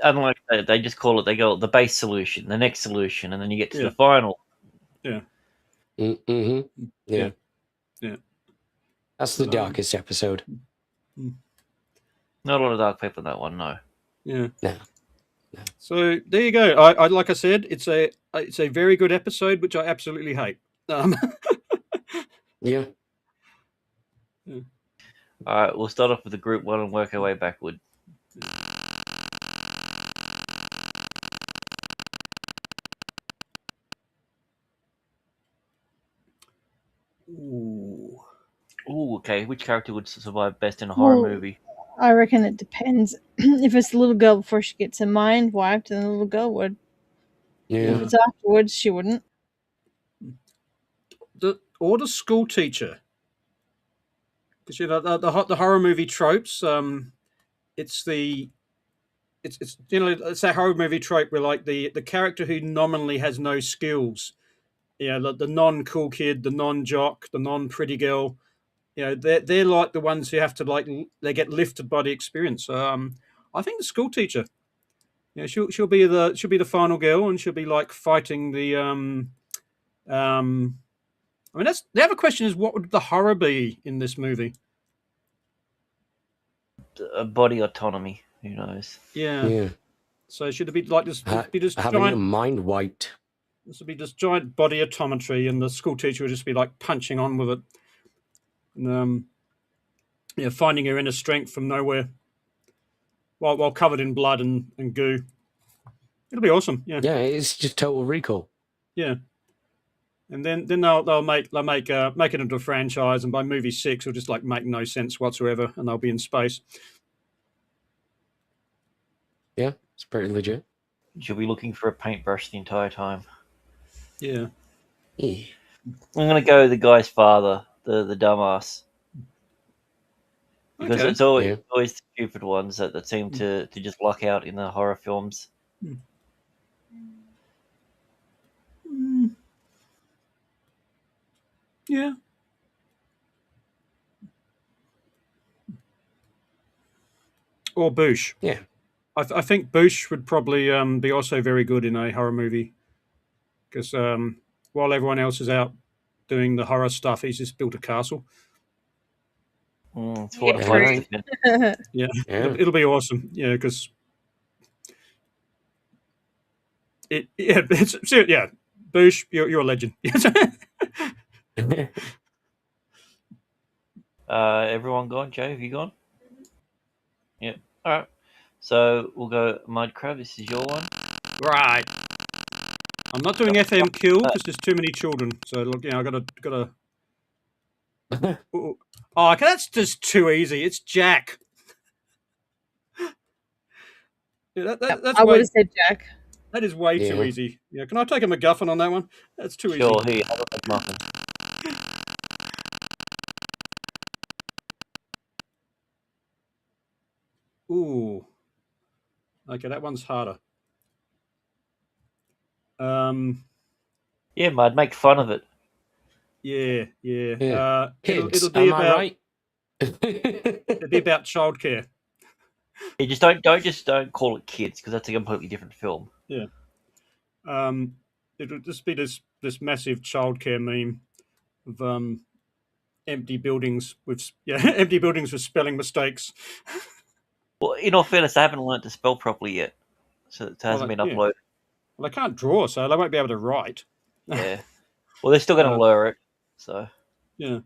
unlike that, they just call it. They go the base solution, the next solution, and then you get to the final. Yeah. Mm-hmm. Yeah. That's the darkest episode. Not a lot of dark people in that one, no. Yeah. No. So there you go. I like I said, it's a very good episode, which I absolutely hate. Yeah. All right, we'll start off with the group one and work our way backward. Ooh. Ooh, okay. Which character would survive best in a horror movie? I reckon it depends. If it's the little girl before she gets her mind wiped, then the little girl would. Yeah. If it's afterwards, she wouldn't. The school teacher. Because the horror movie tropes. It's that horror movie trope where like the character who nominally has no skills, the non-cool kid, the non-jock, the non-pretty girl, they're like the ones who have to they get lifted by the experience. I think the school teacher, she'll be the final girl, and she'll be like fighting the I mean, the other question is, what would the horror be in this movie? Body autonomy. Who knows? Yeah. So should it be like this? Be just having giant, your mind wiped. This would be just giant body autometry, and the school teacher would just be like punching on with it, and finding her inner strength from nowhere, while covered in blood and goo. It'll be awesome. Yeah. Yeah, it's just Total Recall. Yeah. And then they'll make it into a franchise, and by movie 6, it'll just like make no sense whatsoever, and they'll be in space. Yeah, it's pretty legit. She'll be looking for a paintbrush the entire time. Yeah. I'm gonna go the guy's father, the dumbass, because it's always the stupid ones that seem to just luck out in the horror films. Yeah. Or Boosh. Yeah. I think Boosh would probably be also very good in a horror movie, because while everyone else is out doing the horror stuff, he's just built a castle. It's fortified. Yeah. It'll be awesome. Yeah, because Boosh, you're a legend. Everyone gone? Joe, have you gone? Yep. All right. So we'll go Mudcrab. This is your one. Right. I'm not doing FM kill because there's too many children. So look, I gotta. Oh, okay, that's just too easy. It's Jack. Yeah, that's I would have said Jack. That is way too easy. Yeah, can I take a MacGuffin on that one? That's too easy. Sure. Here, have a McMuffin. Ooh. Okay, that one's harder. Yeah, Mud, make fun of it. Yeah. Kids, it'll be am I right? It'll be about childcare. You just don't call it Kids, because that's a completely different film. Yeah. It'll just be this massive childcare meme of empty buildings with empty buildings with spelling mistakes. Well, in all fairness, I haven't learned to spell properly yet, so it hasn't been uploaded. Well, they can't draw, so they won't be able to write. Yeah. Well, they're still going to lure it. So yeah.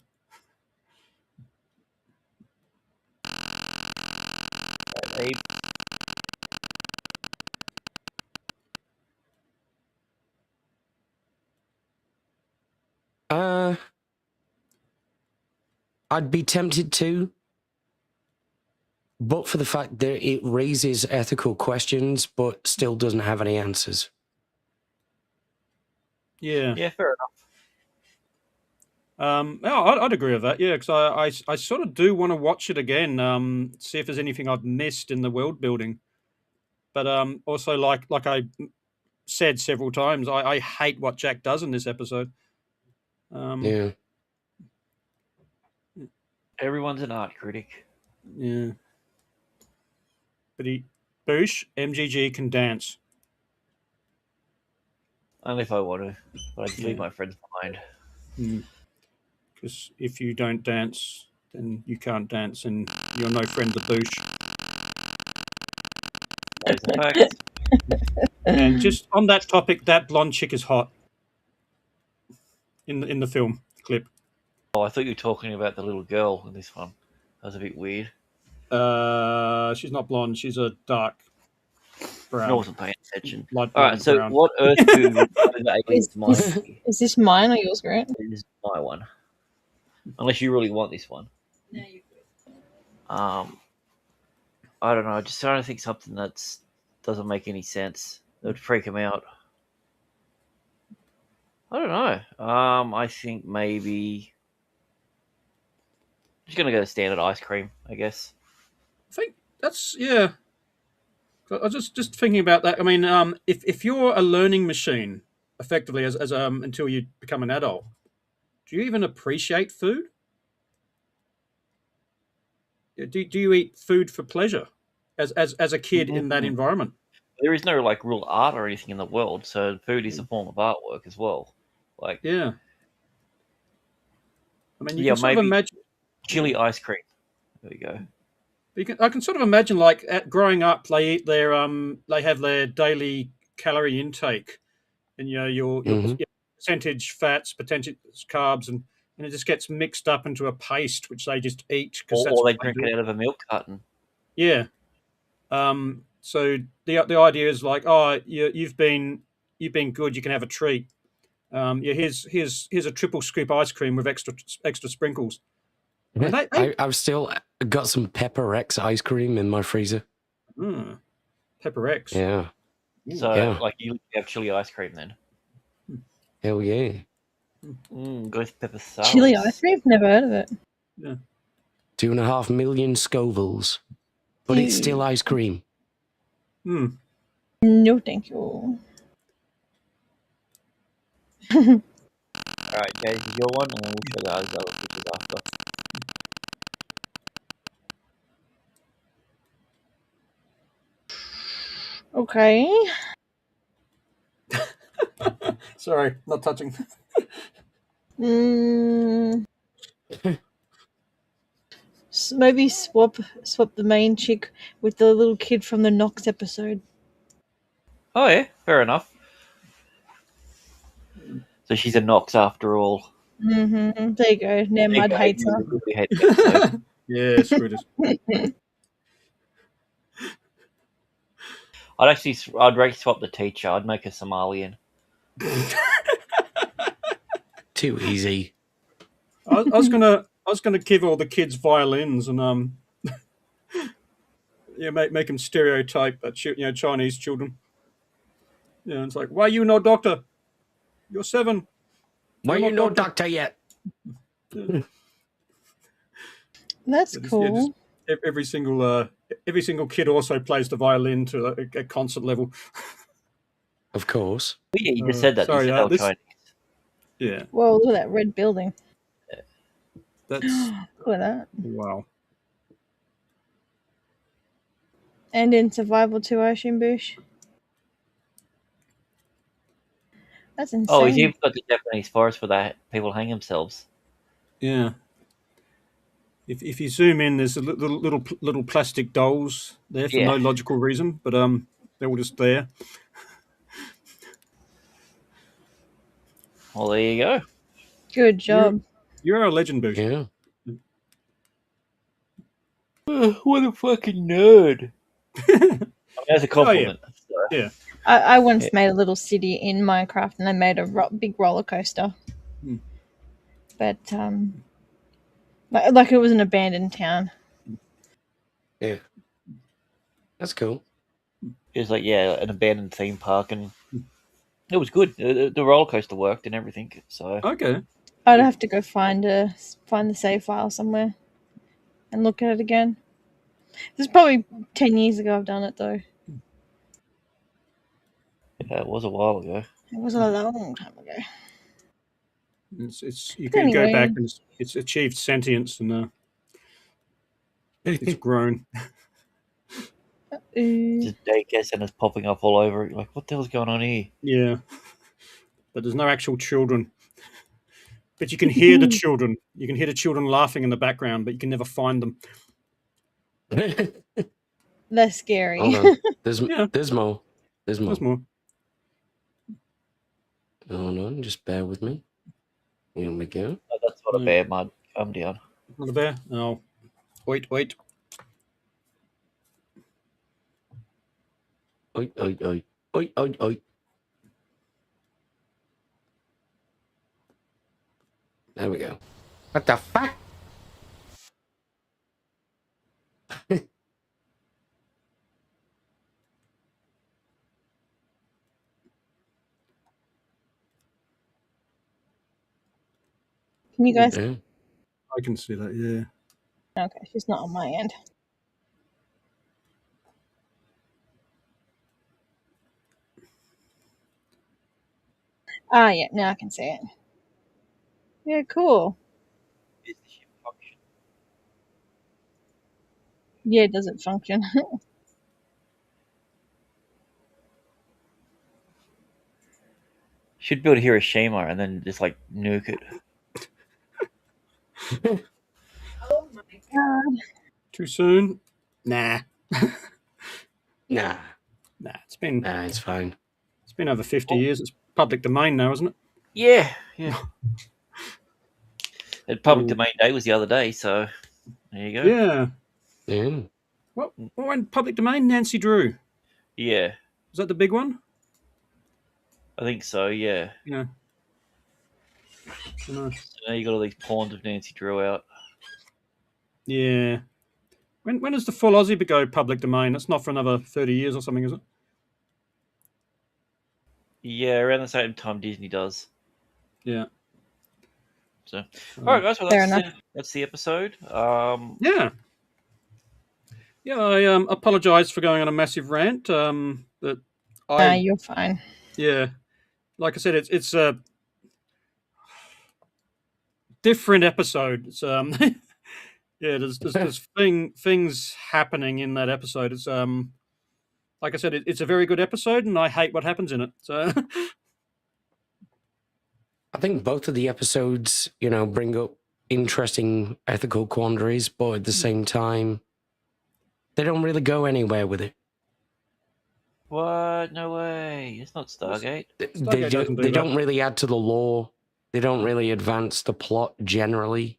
They, I'd be tempted to, but for the fact that it raises ethical questions, but still doesn't have any answers. Yeah. Yeah, fair enough. I'd agree with that. Yeah, because I sort of do want to watch it again. See if there's anything I've missed in the world building. But also, like I said several times, I hate what Jack does in this episode. Yeah. Everyone's an art critic. Yeah. But Boosh, MGG can dance. Only if I want to, but I just leave my friends behind. Because if you don't dance, then you can't dance, and you're no friend to Boosh. That is a fact. And just on that topic, that blonde chick is hot. In the film clip. Oh, I thought you were talking about the little girl in this one. That was a bit weird. She's not blonde. She's a dark brown. I wasn't paying attention. Light All right, so brown. what Earth food would the aliens might be? Is this mine or yours, Grant? This is my one. Unless you really want this one. No, you could. I don't know. Just trying to think something that doesn't make any sense. That would freak him out. I don't know. I think maybe I'm just gonna go standard ice cream, I guess. I think that's I was just thinking about that. I mean, if you're a learning machine, effectively as until you become an adult, do you even appreciate food? Do you eat food for pleasure as a kid in that environment? There is no like real art or anything in the world, so food is a form of artwork as well. Like Yeah. I mean, you yeah, can sort of maybe imagine chili ice cream. There you go. I can sort of imagine like growing up, they eat they have their daily calorie intake, and your percentage fats, percentage carbs, and it just gets mixed up into a paste which they just eat because Or they drink it out of a milk carton. Yeah. So the idea is like, oh, you've been good, you can have a treat. Here's a triple scoop ice cream with extra sprinkles. I've still got some Pepper X ice cream in my freezer. Pepper X. Yeah. So like you have chili ice cream then. Hell yeah. Ghost pepper sauce. Chili ice cream? Never heard of it. Yeah. 2.5 million Scovilles. But it's still ice cream. No, thank you. Alright, guys, is your one, and we'll show the other pictures after. Okay. Sorry, not touching. Maybe swap the main chick with the little kid from the Knox episode. Oh yeah, fair enough. So she's a Knox after all. There you go. Now Mud hates her. Yeah, screw it. I'd rate swap the teacher. I'd make her Somalian. Too easy. I was gonna give all the kids violins and make them stereotype Chinese children. Yeah, it's like, why you no doctor? You're 7. Why you no doctor yet? That's cool. Every single kid also plays the violin to a concert level. Of course. Oh, yeah, you just said that. Sorry, you said Chinese. Yeah. Whoa, look at that red building. That's Look at that. wow. And in Survival 2, Ocean Bush. That's insane. Oh, you've got the Japanese forest where people hang themselves. Yeah. If you zoom in, there's a little plastic dolls there for no logical reason, but they're all just there. Well, there you go. Good job. You're a legend, Bush. Yeah. What a fucking nerd. That's a compliment. Yeah. I once made a little city in Minecraft, and I made a big roller coaster. But like it was an abandoned town. Yeah. That's cool. It was like, an abandoned theme park, and it was good. The roller coaster worked and everything. So Okay. I'd have to go find the save file somewhere and look at it again. This is probably 10 years ago I've done it, though. yeah, it was a while ago. It was a long time ago. You can Anyway. go back and it's achieved sentience and it's grown. Just daycare centers popping up all over it. Like, what the hell's going on here? Yeah. But there's no actual children. But you can hear the children. You can hear the children laughing in the background, but you can never find them. That's scary. Hold on. There's more. There's more. Hold on, just bear with me. Here we go. Oh, that's not a bear, mud. Calm down. Not a bear? Oh. Wait. Oi. There we go. What the fuck? Can you guys? I can see that, yeah. Okay, she's not on my end. Ah, yeah, now I can see it. Yeah, cool. Is the ship function? Yeah, does it function? Should build Hiroshima and then just like nuke it. Oh my god. Too soon? Nah. Nah. It's been. Nah, it's fine. It's been over 50 years. It's public domain now, isn't it? Yeah. And public domain day was the other day, so there you go. Yeah. What went public domain? Nancy Drew. Yeah. Was that the big one? I think so, yeah. Yeah. So now you got all these pawns of Nancy Drew out. Yeah. When does the full Aussie go public domain? That's not for another 30 years or something, is it? Yeah, around the same time Disney does. Yeah. So, all right, guys. Well, that's the episode. Yeah. I apologise for going on a massive rant. But You're fine. Yeah, like I said, it's a different episode. It's there's things happening in that episode. It's like I said, it's a very good episode, and I hate what happens in it. So. I think both of the episodes, bring up interesting ethical quandaries, but at the same time, they don't really go anywhere with it. What? No way. It's not Stargate. They don't really add to the lore. They don't really advance the plot generally.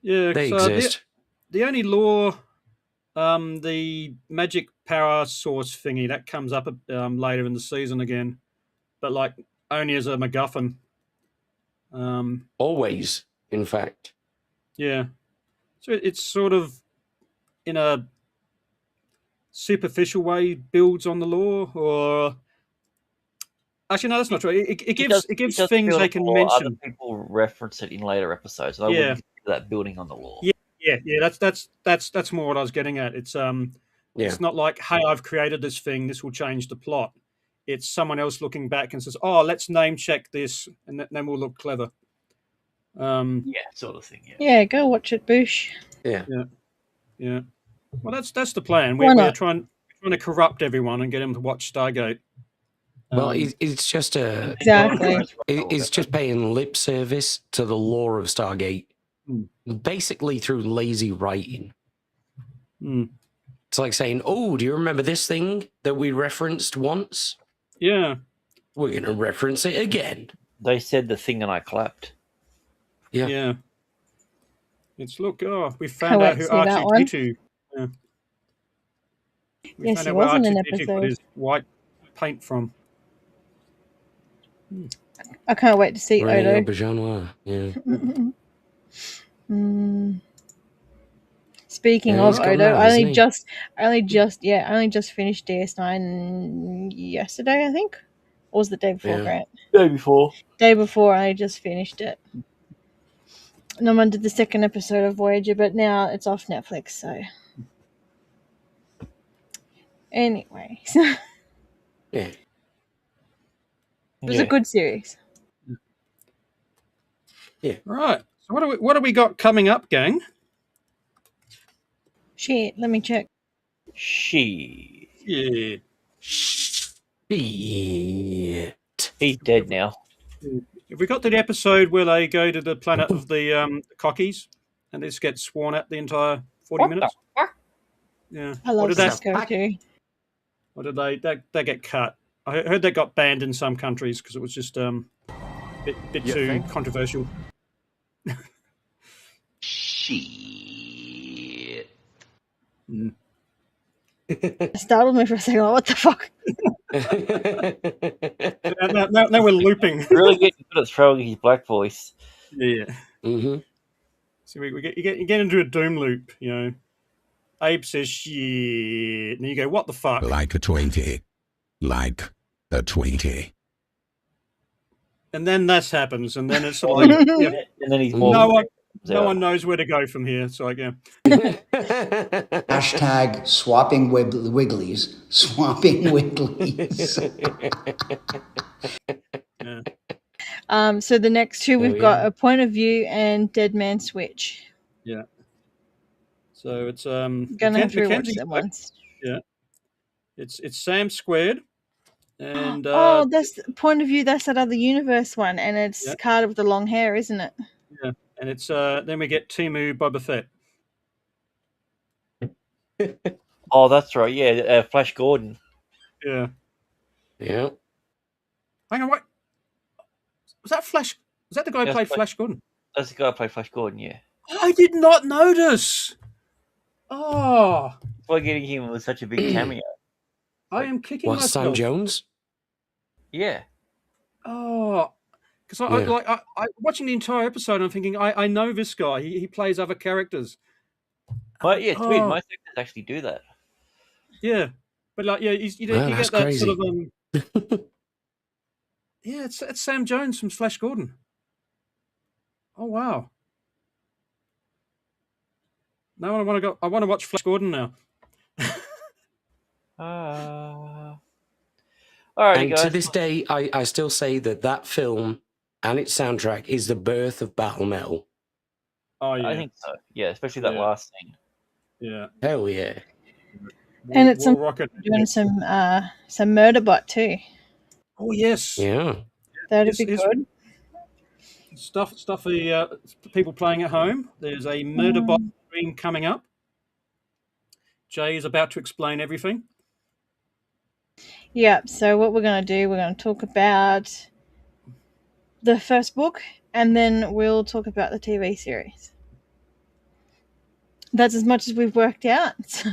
Yeah, they exist. The only lore, the magic power source thingy, that comes up later in the season again, but like only as a MacGuffin. Always, in fact. Yeah. So it's sort of in a superficial way builds on the lore, or actually no, that's not true. It gives things they can mention. Other people reference it in later episodes. So I wouldn't consider that building on the lore. Yeah. That's more what I was getting at. It's it's not like, hey, I've created this thing, this will change the plot. It's someone else looking back and says, oh, let's name check this, and then we'll look clever. Yeah, sort of thing. Yeah, go watch it, Bush. Yeah. Yeah. Well, that's the plan. Why We're not? trying to corrupt everyone and get them to watch Stargate. Well, it's just Exactly. it's just paying lip service to the lore of Stargate, basically through lazy writing. It's like saying, "Oh, do you remember this thing that we referenced once? Yeah, we're going to reference it again." They said the thing and I clapped. Yeah. It's look. Oh, we Can't found wait out to who see that one. R2D2. Yeah. We Yes, found he out where was in an R2D2 got episode. his white paint from. I can't wait to see Running Odo. up a genre, yeah. Speaking Yeah, of he's gone Odo, now, I hasn't only just finished DS9 yesterday, I think. Or was the day before, Yeah. Grant? Day before. Day before, I just finished it. And I'm under the second episode of Voyager, but now it's off Netflix, so. Anyway. Yeah. It was a good series. Yeah. Right. So what do we got coming up, gang? Shit, let me check. Yeah. Shit. He's dead now. Have we got to the episode where they go to the planet of the cockies and this gets sworn at the entire 40 minutes? Yeah. I love Cisco too. Or did they get cut? I heard they got banned in some countries because it was just bit too controversial. Shit. It startled me for a second. Like, what the fuck? Now we're looping. Really getting good at throwing his black voice. Yeah. Mm-hmm. So you get into a doom loop, you know. Abe says shit, and you go, what the fuck? Like a 20. Like a 20. And then this happens, and then it's like, yeah, And then he's more. no one knows where to go from here. So yeah. Hashtag swapping wigglies. Swapping wigglies. Yeah. So the next two we've got A Point of View and Dead Man Switch. Yeah. So it's Gonna have to rewatch them once. Yeah. It's Sam Squared. And that's Point of View, that's that other universe one, and it's Carter with the long hair, isn't it? Yeah. And it's then we get Timu Boba Fett. Oh, that's right. Yeah, Flash Gordon. Yeah. Yeah. Hang on, what? Was that Flash? Was that the guy who played Flash Gordon? That's the guy who played Flash Gordon, yeah. I did not notice. Oh. That's why getting him was such a big cameo. I am kicking What, myself. Sam Jones? Yeah. Oh. Because I watching the entire episode, I'm thinking, I know this guy. He plays other characters. But yeah, it's weird. Most actors actually do that. Yeah. But like, yeah, you get that crazy. sort of yeah, it's Sam Jones from Flash Gordon. Oh wow! Now I want to go. I want to watch Flash Gordon now. Alrighty, And guys. to this day, I still say that film and its soundtrack is the birth of battle metal. Oh yeah, I think so. Yeah, especially that last scene. Yeah. Hell yeah. And it's doing some Murderbot too. Oh yes. Yeah. That'd be good. Stuff for people playing at home. There's a Murderbot stream coming up. Jay is about to explain everything. Yeah, so what we're going to do, we're going to talk about the first book, and then we'll talk about the TV series. That's as much as we've worked out. So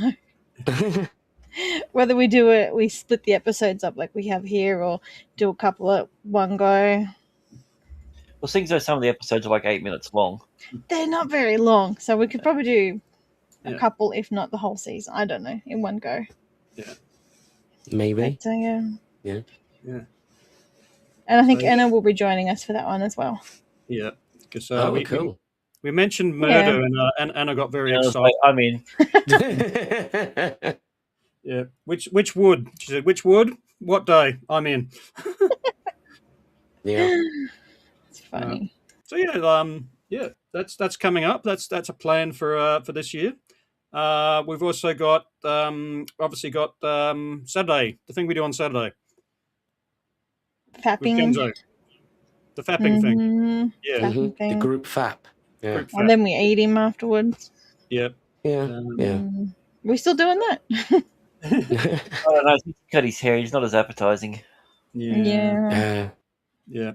whether we do it, we split the episodes up like we have here, or do a couple at one go. Well, seeing as some of the episodes are like 8 minutes long. They're not very long, so we could probably do a couple, if not the whole season. I don't know, in one go. Yeah. Maybe. But, Yeah. And I think Anna will be joining us for that one as well. Yeah. Because cool. We mentioned murder, and Anna got very excited. I mean, yeah. Which wood? She said, "Which wood? What day? I'm in." Yeah. It's funny. So yeah, that's coming up. That's a plan for this year. We've also got obviously got Saturday, the thing we do on Saturday. Fapping. The fapping thing. Yeah. Yeah. The group fap. Yeah. Group fap. And then we eat him afterwards. Yep. Yeah. We're still doing that. I don't know. He cut his hair. He's not as appetizing. Yeah. Yeah.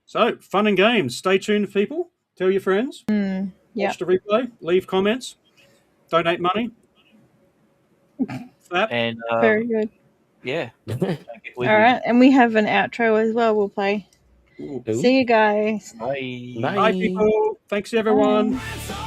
So fun and games. Stay tuned, people. Tell your friends. Watch the replay. Leave comments. Donate money. Fap. And Very good. yeah. All right, and we have an outro as well. We'll play. Ooh. See you guys. Bye. Bye, people. Thanks, everyone. Bye.